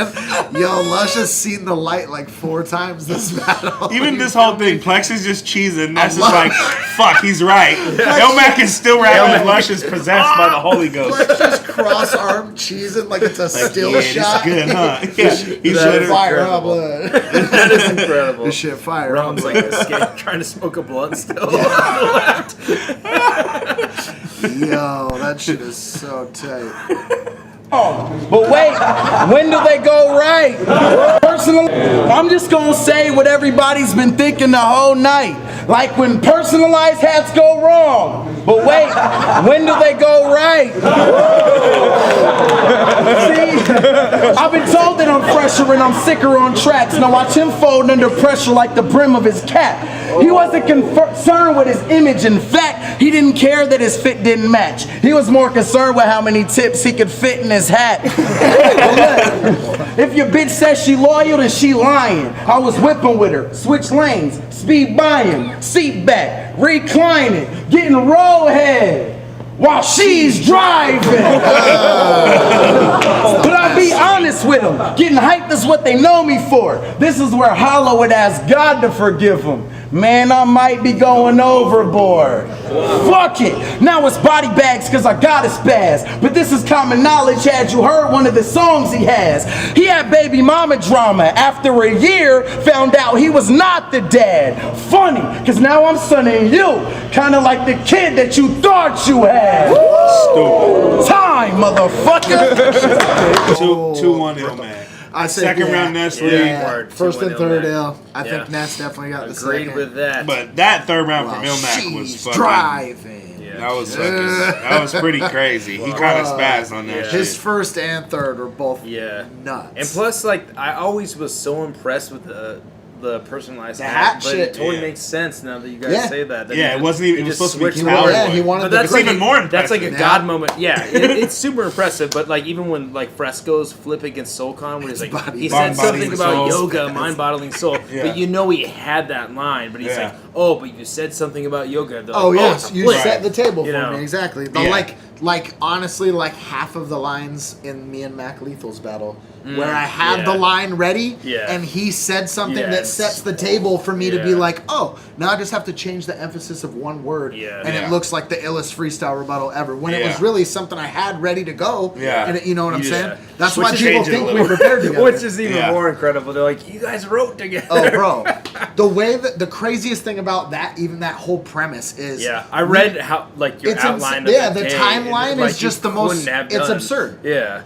Yo, Lush has seen the light like 4 times this battle. Even this whole thing, Plex is just cheesing. Ness is like, fuck, he's right. Illmac is still rapping. Lush is possessed by the Holy Ghost. Plex just cross-armed cheesing like it's a still shot. This is good, huh? Yeah, he's That fire, huh, blood? That is incredible. This shit fire. Ron's like trying to smoke a blunt still. Yo, that shit is so tight. But wait, when do they go right? Personally, I'm just gonna say what everybody's been thinking the whole night. Like when personalized hats go wrong. But wait, when do they go right? See, I've been told that I'm fresher and I'm sicker on tracks. Now watch him fold under pressure like the brim of his cap. He wasn't concerned with his image. In fact, he didn't care that his fit didn't match. He was more concerned with how many tips he could fit in his hat. If your bitch says she loyal, then she lying. I was whipping with her, switch lanes, speed buying, seat back, reclining, getting roll head while she's driving. But I I'll be honest with them. Getting hyped is what they know me for. This is where Hollow would ask God to forgive him. Man, I might be going overboard. Fuck it. Now it's body bags because I got a spaz. But this is common knowledge. Had you heard one of the songs he has? He had baby mama drama. After a year, found out he was not the dad. Funny, because now I'm sonning you. Kind of like the kid that you thought you had. Stupid. Time, motherfucker. 2-1 Illmac. I said Second round NESS league. Yeah. First and third Illmac. Ill. I think NESS definitely got the Agreed second. with that. But that third round from Illmac was She's fucking. driving. That was pretty crazy. He kind of spazzed on that His shit. first and third were both nuts. And plus, like, I always was so impressed with the personalized hat but shit. it totally makes sense now that you guys say that. Yeah, it wasn't even. It was supposed to be switched Cowboy. Yeah, he wanted But to that's be- like even more impressive. That's like a god moment. Yeah, it's super impressive. But like even when like Fresco's flip against Soulcon, where he's like he said something about yoga, mind-boggling soul, but you know he had that line, but he's like, oh, but you said something about yoga. They're Oh like, yes, it's a you flip. set the table You for know? me exactly. The, like honestly, like half of the lines in me and Mac Lethal's battle, where I had the line ready, and he said something that sets the table for me to be like, oh, now I just have to change the emphasis of one word, and it looks like the illest freestyle rebuttal ever. When it was really something I had ready to go, and it, you know what I'm saying? That's why people think we prepared together. Which is even more incredible. They're like, you guys wrote together. Oh, bro. The way that the craziest thing about that, even that whole premise is. Yeah, I read how like your outline. Of the day, timeline like, is just the most. It's done. absurd. Yeah.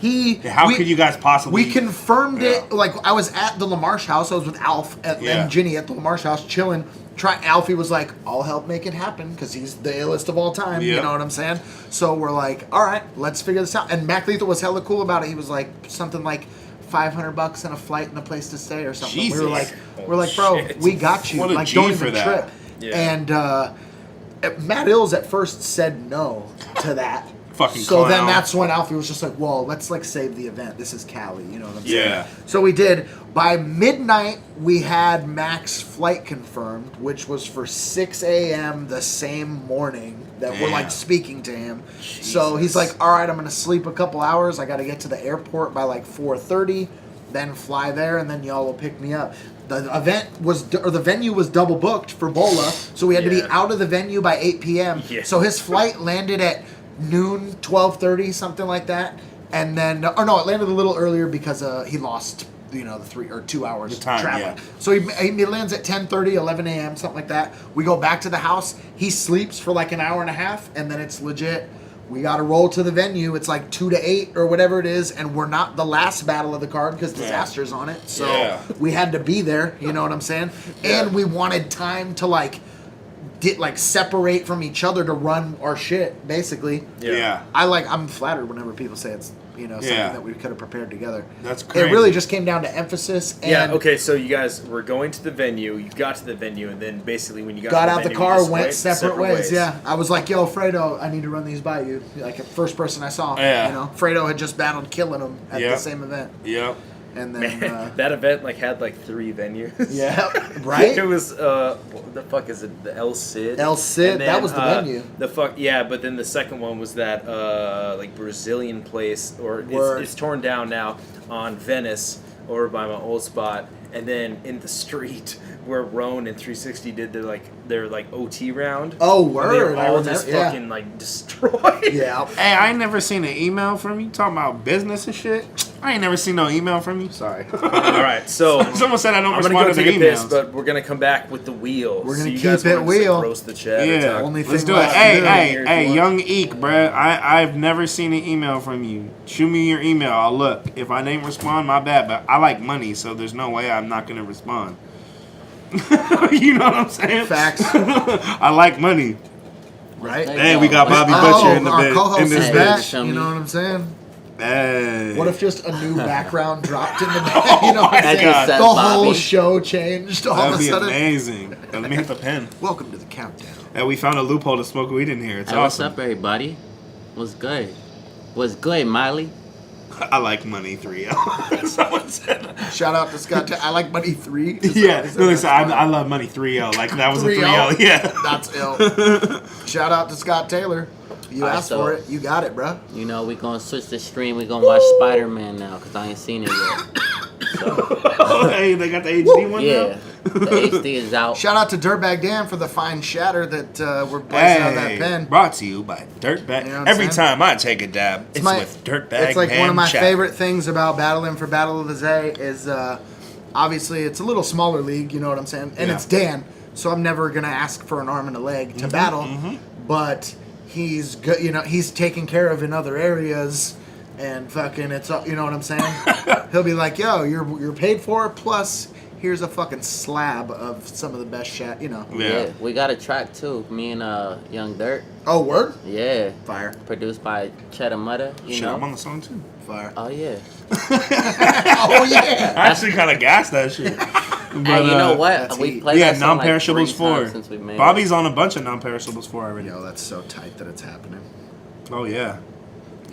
How could you guys possibly? We confirmed it. Like I was at the LaMarche house. I was with Alf and Ginny at the LaMarche house chilling. Alfie was like, I'll help make it happen because he's the illest of all time. You know what I'm saying? So we're like, all right, let's figure this out. And Mac Lethal was hella cool about it. He was like something like $500 and a flight and a place to stay or something. Jesus. We're like, bro, we got you. What a like, G don't for even that. trip. Yeah. And Matt Ills at first said no to that. Fucking so then clown. that's when Alfie was just like, well, let's like save the event. This is Cali, you know what I'm saying? Yeah. So we did. By midnight, we had Mac's flight confirmed, which was for 6 a.m. the same morning that we're like speaking to him. So he's like, all right, I'm going to sleep a couple hours. I got to get to the airport by like 4:30, then fly there, and then y'all will pick me up. The event was, or the venue was double booked for Bola, so we had to be out of the venue by 8 p.m. Yeah. So his flight landed at noon, 12:30, something like that. And then, or no, it landed a little earlier because he lost, the 3 or 2 hours The time, traveling. yeah. So he lands at 10:30, 11 a.m., something like that. We go back to the house. He sleeps for like an hour and a half, and then it's legit. We got to roll to the venue. It's like 2 to 8 or whatever it is, and we're not the last battle of the card because Disaster's on it. So we had to be there. You know what I'm saying? And we wanted time to separate from each other to run our shit. Basically. Yeah. I'm flattered whenever people say it's something that we could have prepared together. That's crazy. It really just came down to emphasis. And okay, so you guys were going to the venue. You got to the venue, and then basically when you got to out the venue, car, you just went separate ways. Yeah, I was like, "Yo, Fredo, I need to run these by you." Like the first person I saw. Yeah. Fredo had just battled killing him at the same event. Yep. And then that event had 3 venues. Yeah, right. It was what the fuck is it? The El Cid. El Cid, And then, that was the venue. But then the second one was that Brazilian place, or it's torn down now on Venice over by my old spot, and then in the street where Roan and 360 did their OT round. Oh, They word! were all just fucking destroyed. Yeah. Hey, I ain't never seen an email from you talking about business and shit. I ain't never seen no email from you. Sorry. All right, so someone said I don't I'm gonna respond go to take the a piss, emails. but we're gonna come back with the wheel. We're gonna you keep guys it wanna wheel. Roast the chat. Yeah, Only let's thing do it. left Hey, to do. hey, young Eek, bruh. I've never seen an email from you. Shoot me your email. I'll look. If I didn't respond, my bad. But I like money, so there's no way I'm not gonna respond. You know what I'm saying? Facts. I like money. Right. Hey, we got Bobby Butcher in the our bed. co-host In this is bitch. back. Show You me. know what I'm saying? Hey. What if just a new background dropped in the bed? You know what I'm That's saying? just The sad, whole Bobby. show changed all That'd of a be sudden. amazing. Let me hit the pen. Welcome to the countdown. And we found a loophole to smoke weed in here. It's Hey, what's awesome. up, everybody? What's good? What's good, Miley? I like money 3L. Someone said. Shout out to Scott. I like Money 3. Yeah, no, they said, I love money 3L. Like that was a 3L. Yeah, That's ill. Shout out to Scott Taylor. You asked so, for it. You got it, bro. You know, we gonna switch the stream. We gonna watch Spider-Man now because I ain't seen it yet. Oh, hey, they got the HD one Yeah, now? the HD is out. Shout out to Dirtbag Dan for the fine shatter that we're blazing on that pen. Brought to you by Dirtbag. You know what I'm Every saying? time I take a dab, it's with Dirtbag. It's like Man one of my Chat. favorite things about battling for Battle of the Zay is obviously it's a little smaller league, you know what I'm saying? And Yeah. it's Dan, so I'm never gonna ask for an arm and a leg to battle. But he's good, you know, he's taken care of in other areas. And fucking, it's you know what I'm saying? He'll be like, "Yo, you're paid for. Plus, here's a fucking slab of some of the best shit, you know." Yeah, we got a track too. Me and Young Dirt. Oh, word? Yeah. Fire. Produced by Cheddar Mudda. You Shit, know. I'm on the song too. Fire. Oh yeah. Oh yeah. I actually kind of gassed that shit. But, Hey, you know what? We played yeah, that song like non-perishables 3 times 4. since we made Bobby's on a bunch of non-perishables 4 already. Yo, that's so tight that it's happening. Oh yeah,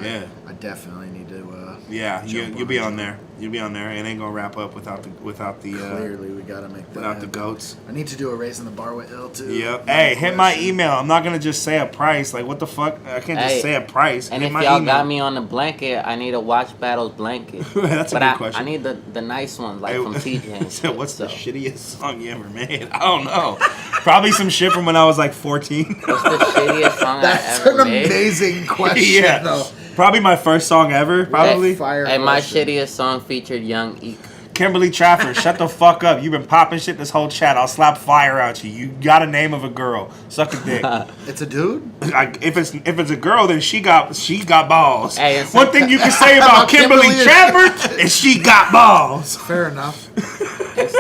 yeah, I definitely need to. yeah. jump You'll be on on there. You'll be on there. It ain't gonna wrap up without the Clearly, we gotta make that. without the happen. goats. I need to do a raise in the bar with Ill too. Yep. No Hey, hit my question. email. I'm not gonna just say a price. Like, what the fuck? I can't just Hey, say a price. And Hit if my y'all email. got me on the blanket, I need a Watch Battles blanket. That's a but good question. I need the nice ones, like Hey, from TJ. and so shit, what's the so. shittiest song you ever made? I don't know. Probably some shit from when I was like 14. What's the shittiest song That's I ever an made? amazing question, Yeah. though. Probably my first song ever. Probably. Fire Hey, my question. shittiest song featured Young Eek. Kimberly Trafford, shut the fuck up. You've been popping shit this whole chat. I'll slap fire out you. You got a name of a girl. Suck a dick. It's a dude. If it's a girl, then she got balls. Hey, it's One thing you can say about Kimberly Kimberly- Trafford is she got balls. Fair enough.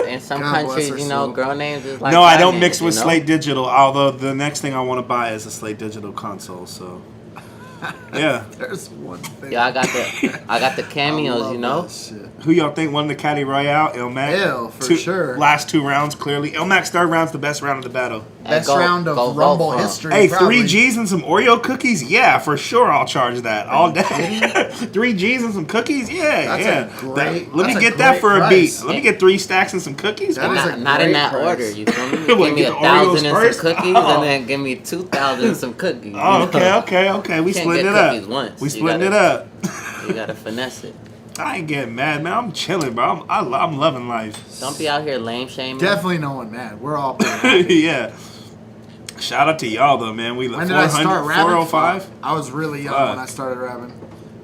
In some God bless countries, her you know, soul. girl names is like No, I guy don't names, mix you with know? Slate Digital. Although the next thing I want to buy is a Slate Digital console. So, yeah. There's one thing. Yeah, I got the I cameos, love you know. that shit. Who y'all think won the Caddy Royale? Ilmac. Ill, for sure. Last 2 rounds, clearly. Ilmac's 3rd round's the best round of the battle. Best Go- round go of vote Rumble for him. history. Hey, probably. 3 G's and some Oreo cookies? Yeah, for sure I'll charge that all day. 3 G's and some cookies? Yeah, That's yeah. a great- Let me that's a get that great for a price. beat. Let me get 3 stacks and some cookies. That is a Not in great that price. order, you feel me? What, Give me get the 1,000 Oreos and first? some cookies, Oh. and then give me 2,000 and some cookies. you Oh, know? okay. We Can't splitting get it up. cookies once. We You splitting it gotta- up. You gotta finesse it. I ain't getting mad, man. I'm chilling, bro. I'm loving life. Don't be out here lame shaming. Definitely no one mad. We're all pretty Yeah. Shout out to y'all though, man. We When did I start rapping? 405. Fuck. I was really young Fuck. when I started rapping.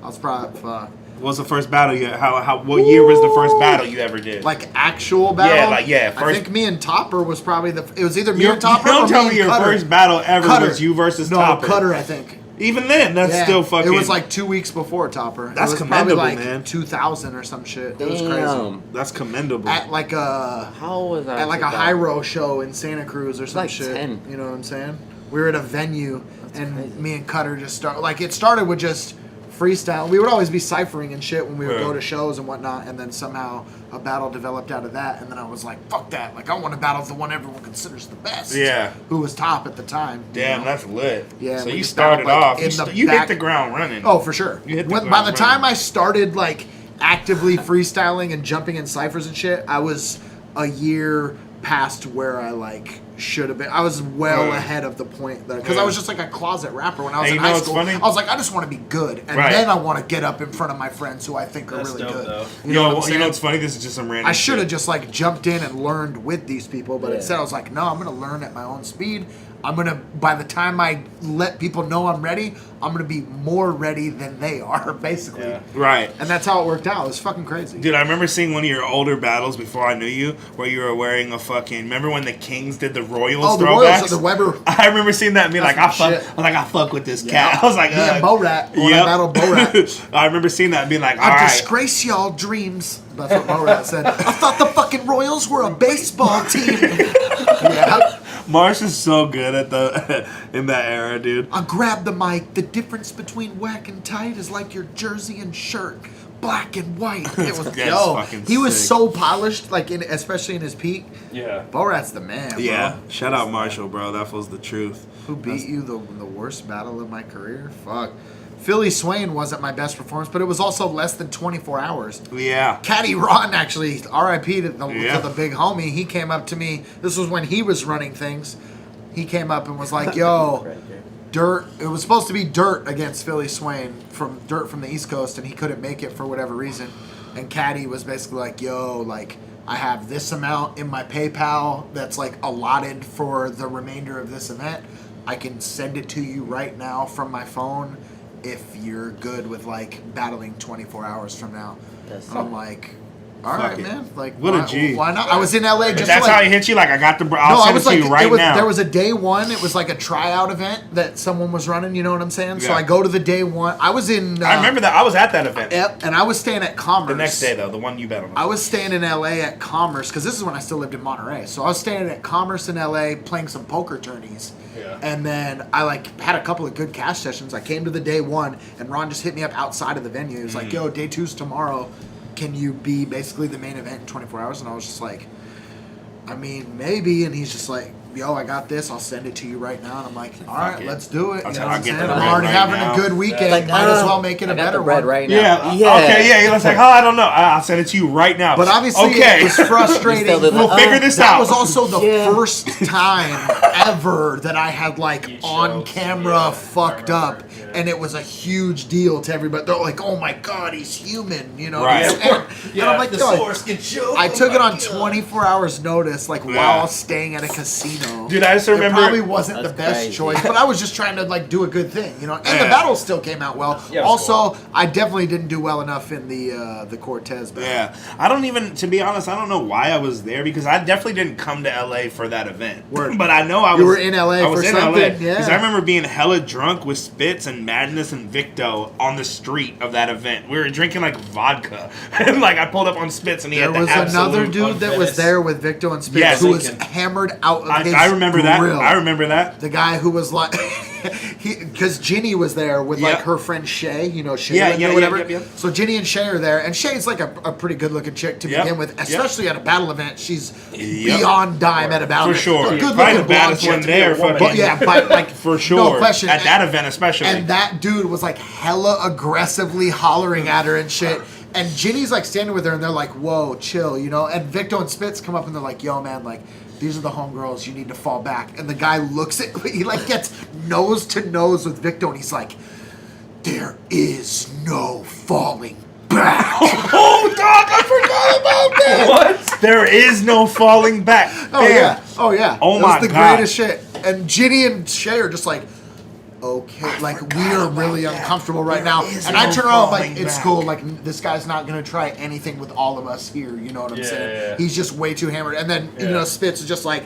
I was probably fuck. What was the first battle you? What year was the first battle you ever did? Like actual battle. I first. think me and Topper was probably it was either me You and Topper. don't or tell me me and your Cutter. first battle ever Cutter. was you versus No, Topper. Cutter, I think. Even then, that's Yeah. still fucking. It was like 2 weeks before Topper. That's it was commendable, probably like man. 2000 or some shit. It was crazy. Damn. That's commendable. At like a How was I? at like a high row show in Santa Cruz or some like shit. 10. You know what I'm saying? We were at a venue and crazy. me and Cutter just it started with just freestyle. We would always be ciphering and shit when we would Yeah. go to shows and whatnot, and then somehow a battle developed out of that, and then I was like, fuck that. Like I want to battle the one everyone considers the best. Yeah. Who was top at the time. you Damn, know? that's lit. Yeah, So we you just started battled, like, off. in the You hit back- the ground running. Oh, for sure. You hit the By ground the time running. I started like actively freestyling and jumping in ciphers and shit, I was a year past where I like should have been. I was well Right. ahead of the point because Yeah. I was just like a closet rapper when I was Hey, in you know high what's school. funny? I was like, I just want to be good, and Right. then I want to get up in front of my friends who I think are That's really dope, good. though. You know what I'm You saying? know what's funny? This is just some random. I should have shit. just like jumped in and learned with these people, but instead I was like, no, I'm gonna learn at my own speed. I'm gonna, by the time I let people know I'm ready, I'm gonna be more ready than they are, basically. Yeah. Right. And that's how it worked out. It was fucking crazy. Dude, I remember seeing one of your older battles before I knew you, where you were wearing a fucking. Remember when the Kings did the Royals Oh, the throwbacks? Royals, the Weber. I remember seeing that and being like, That's I my fuck. shit. I was like, I fuck with this Yeah. cat. I was like, Me and Bo-Rat, when I battled Bo-Rat. I remember seeing that and being like, all I right. disgrace y'all dreams. That's what Bo-Rat said. I thought the fucking Royals were a baseball team. Yeah. Marsh is so good at the in that era, dude. I grabbed the mic. The difference between whack and tight is like your jersey and shirt. Black and white. It was That's fucking he was sick. so polished, like especially in his peak. Yeah. Bo-Rat's the man, bro. Yeah. Shout out Marshall, bro. That was the truth. Who beat you the worst battle of my career? Fuck. Philly Swain wasn't my best performance, but it was also less than 24 hours. Yeah. Caddy Ron actually, R.I.P. to Yeah. the big homie. He came up to me. This was when he was running things. He came up and was like, "Yo, Dirt. It was supposed to be Dirt against Philly Swain from Dirt from the East Coast, and he couldn't make it for whatever reason. And Caddy was basically like, "Yo, like I have this amount in my PayPal that's like allotted for the remainder of this event. I can send it to you right now from my phone if you're good with like battling 24 hours from now." And I'm like, all right, man. Like, what a G. Why not? I was in LA just That's like, how he hit you? Like, I got the... I'll send it to you right now. There was a day one. It was like a tryout event that someone was running. You know what I'm saying? So Yeah. I go to the day one. I was in... I remember that. I was at that event. Yep, and I was staying at Commerce. The next day, though, the one you bet on. I was staying in LA at Commerce because this is when I still lived in Monterey. So I was staying at Commerce in LA playing some poker tourneys. Yeah. And then I like had a couple of good cash sessions. I came to the day one, and Ron just hit me up outside of the venue. He was like, "Yo, day two's tomorrow. Can you be basically the main event in 24 hours?" And I was just like, I mean, maybe. And he's just like, "Yo, I got this. I'll send it to you right now." And I'm like, all right, let's do it. You know what I'm saying? I'm already having a good weekend. Might as well make it a better one. Right now. Yeah. Okay, yeah. He was like, "Oh, I don't know. I'll send it to you right now." But obviously, it was frustrating. We'll figure this That out. was also the first time ever that I had like on camera fucked up, and it was a huge deal to everybody. They're like, "Oh my god, he's human," you know. Right. And I'm like, the "Yo, source can show." I took it on 24 hours notice, like while staying at a casino. Dude, I just remember it probably wasn't the best crazy. choice, but I was just trying to like do a good thing, you know. And the battle still came out well. Yeah, it was also, I definitely didn't do well enough in the Cortez battle. Yeah, I don't even, to be honest, I don't know why I was there because I definitely didn't come to LA for that event. Word. But I know I was. You were in LA I was for in something, LA, yeah. because I remember being hella drunk with Spitz and Madness and Victo on the street of that event. We were drinking like vodka, and like I pulled up on Spitz and he There had the was another absolute dude that was there with Victo and Spitz Yes. who was hammered out of his I remember that. grill. I remember that. The guy who was like, because Ginny was there with like her friend Shay, you know, Shay or whatever. Yeah. So Ginny and Shay are there, and Shay's like a pretty good looking chick to begin with, especially at a battle event. She's beyond dime at a battle For event. sure. A good Probably looking the baddest blonde one chick. there. But yeah, but like for sure. no question. At that event especially. And that dude was like hella aggressively hollering at her and shit. And Ginny's like standing with her, and they're like, "Whoa, chill," you know. And Victo and Spitz come up and they're like, "Yo, man, like, these are the homegirls. You need to fall back." And the guy looks at, he like gets nose to nose with Victo, and he's like, "There is no falling back." Oh, dog, I forgot about that. What? There is no falling back. Oh yeah, oh yeah. Oh It my was the God. greatest shit. And Ginny and Shay are just like, okay, like we are really uncomfortable right now. And I turn around like, it's cool. Like this guy's not gonna try anything with all of us here. You know what I'm saying? Yeah. He's just way too hammered. And then you know Spitz is just like,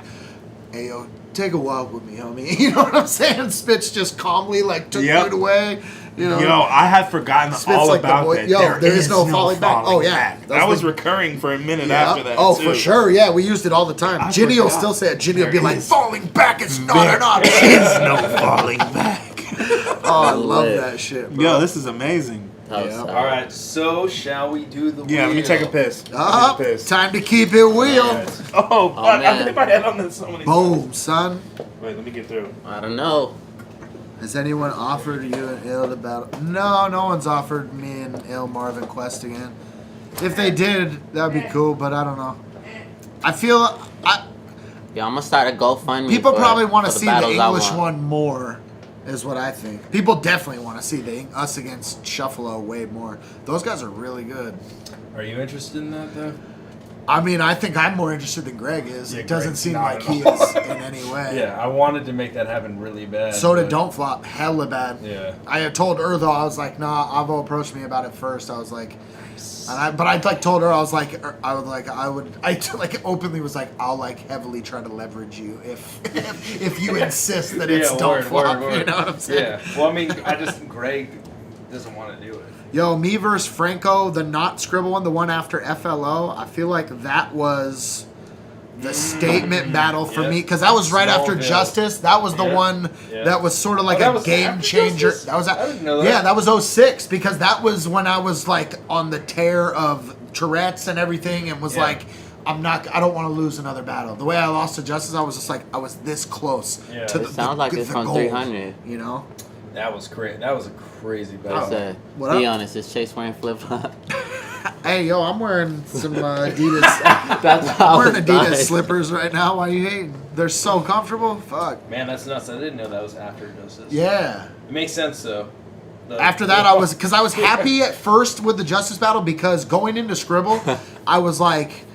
"Hey yo, take a walk with me, homie." You know what I'm saying? Spitz just calmly like took it away. You know? Yo, I had forgotten Spitz all like the about boy- that. yo, there is no falling back. Oh, yeah. back. That's That was the- recurring for a minute Yeah. after that. Oh, too. for sure. Yeah, we used it all the time. Ginny will forgot. still say it. Ginny will be There like, is. "Falling back is not an option." There's no falling back. Oh, I love that shit, bro. Yo, this is amazing. Yeah. All right, so shall we do the Yeah, let me wheel? take a piss. Ah, Piss. time to keep it real. Oh, fuck, I man. hit my head on this so many times. Boom, son. Wait, let me get through. I don't know. Has anyone offered you and Ill to battle? No, no one's offered me and Ill Marvin Quest again. If they did, that'd be cool, but I don't know. I feel Yeah, I'm gonna start a GoFundMe. people for- probably want to for see the battles I English want. one more, is what I think. People definitely want to see us against Shuffalo way more. Those guys are really good. Are you interested in that though? I mean, I think I'm more interested than Greg is. Yeah, It doesn't Greg's seem not like at he all. is in any way. Yeah, I wanted to make that happen really bad. So did but- Don't Flop, hella bad. Yeah. I had told her though, I was like, nah, Avo approached me about it first. I was like, but I like told her I openly was like, I'll like heavily try to leverage you if you insist that it's Don't Flop. You know what I'm saying? Yeah. Well, I mean, Greg doesn't want to do it. Yo, me versus Franco, the not scribble one, the one after FLO. I feel like that was the statement battle for me because that was right after Smallville. Justice. That was the one that was sort of like that a was game after changer. Justice? That was I didn't know that. Yeah, that was 06 because that was when I was like on the tear of Tourette's and everything and was like, I don't want to lose another battle. The way I lost to Justice, I was just like, I was this close to the sounds like it's from gold, 300. You know? That was crazy. That was a crazy battle. I said, What be up? honest, is Chase wearing flip flop? Hey, yo, I'm wearing some Adidas. That's I'm how wearing it Adidas dies. slippers right now. Why are you hating? They're so comfortable. Fuck. Man, that's nuts. I didn't know that was after doses. Yeah. It makes sense though. After that, I was happy at first with the Justice Battle because going into Scribble, I was like,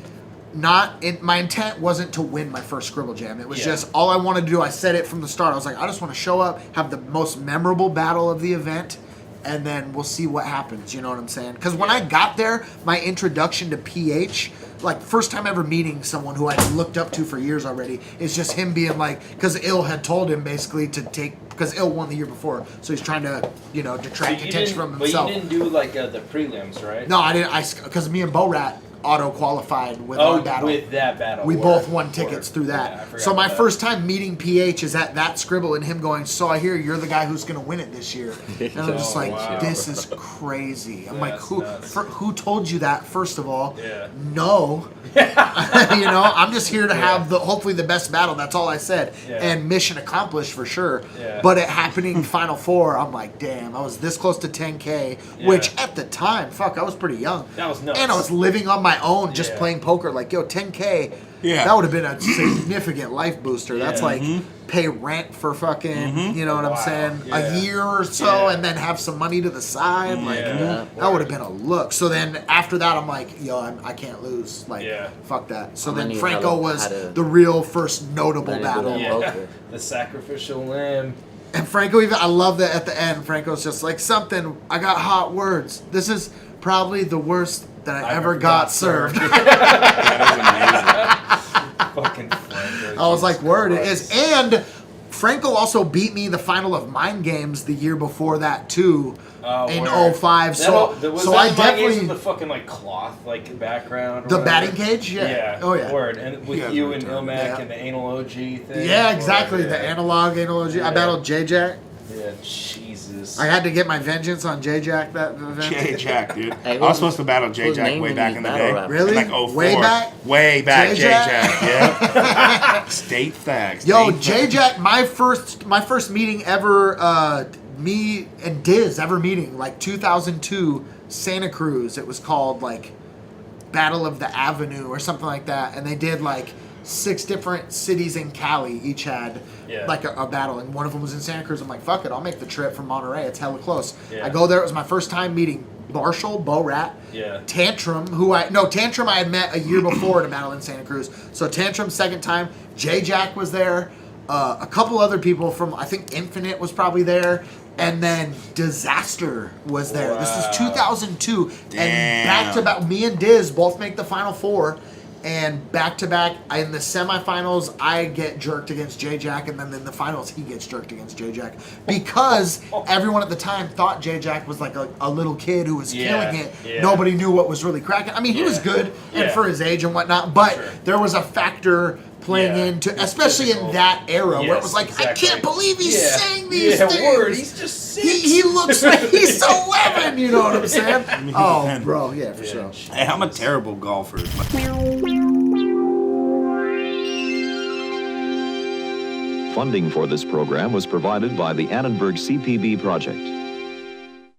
my intent wasn't to win my first Scribble Jam. It was just all I wanted to do. I said it from the start. I was like, I just want to show up, have the most memorable battle of the event, and then we'll see what happens. You know what I'm saying? Because when I got there, my introduction to PH, like first time ever meeting someone who I looked up to for years already, is just him being like, because Ill had told him basically to take, because Ill won the year before, so he's trying to, detract attention from himself. But you didn't do like the prelims, right? No, I didn't. Because me and Bo Rat auto qualified with our battle. With that battle. We both won tickets through that. Yeah, I forgot so my about first time meeting PH is at that Scribble and him going, so I hear you're the guy who's going to win it this year. And I'm just like, wow. this is crazy. I'm like, That's who nuts. who told you that, first of all? Yeah. No. I'm just here to have hopefully the best battle. That's all I said. Yeah. And mission accomplished for sure. Yeah. But it happening Final Four, I'm like, damn, I was this close to 10K, which at the time, I was pretty young. That was nuts. And I was living on my own, just Yeah. playing poker. Like, yo, 10K, Yeah. that would have been a significant life booster. That's Yeah. like pay rent for fucking, you know what I'm saying, Yeah. a year or so, Yeah. and then have some money to the side. Like, Yeah. that would have been a look. So then after that, I'm like, yo, I can't lose. Like, Yeah. fuck that. So I'm then gonna need Franco how to- was how to- the real first notable how to do battle. that. Yeah. Poker. The sacrificial lamb. And Franco, I love that at the end, Franco's just like, I got hot words. This is probably the worst that I ever got served. Fucking Franco. I was like, Jesus word, it Christ. is. And Franco also beat me the final of Mind Games the year before that, too, in word. 05. Was So that I the definitely... with the fucking like cloth like background. Or The whatever? batting cage? Yeah. Yeah. Oh, yeah. Word. And with guys you were and retarded. Ilmac Yeah. and the anal OG thing. Yeah, exactly. Word, The yeah. analog. I Yeah. battled J-Jack. Yeah, Jesus. I had to get my vengeance on J-Jack that event. J-Jack, dude. Hey, I was supposed to battle who's J-Jack way naming back these in the battle day. rappers? Really? Like 04. Way back? Way back, J-Jack? J-Jack. Yeah. State facts. Yo, State facts. J-Jack, my first meeting ever, me and Diz ever meeting, like 2002, Santa Cruz. It was called, like, Battle of the Avenue or something like that. And they did, like, 6 different cities in Cali each had, like, a battle. And one of them was in Santa Cruz. I'm like, fuck it, I'll make the trip from Monterey. It's hella close. Yeah. I go there. It was my first time meeting Marshall, Bo Rat, Yeah. Tantrum, Tantrum I had met a year before in a battle in Santa Cruz. So Tantrum, second time. J-Jack was there. A couple other people from, I think Infinite was probably there. And then Disaster was there. This is 2002. Damn. And back to back, me and Diz both make the Final Four. And back to back, in the semifinals, I get jerked against J-Jack, and then in the finals, he gets jerked against J-Jack. Because everyone at the time thought J-Jack was like a little kid who was killing it. Yeah. Nobody knew what was really cracking. I mean, he was good and for his age and whatnot, but there was a factor playing into, especially in that era, where it was like, I can't believe he's saying these things. Word. He's just 6. He looks like he's 11, you know what I'm saying? Oh, bro, yeah, for sure. Hey, I'm a terrible golfer. Funding for this program was provided by the Annenberg CPB Project.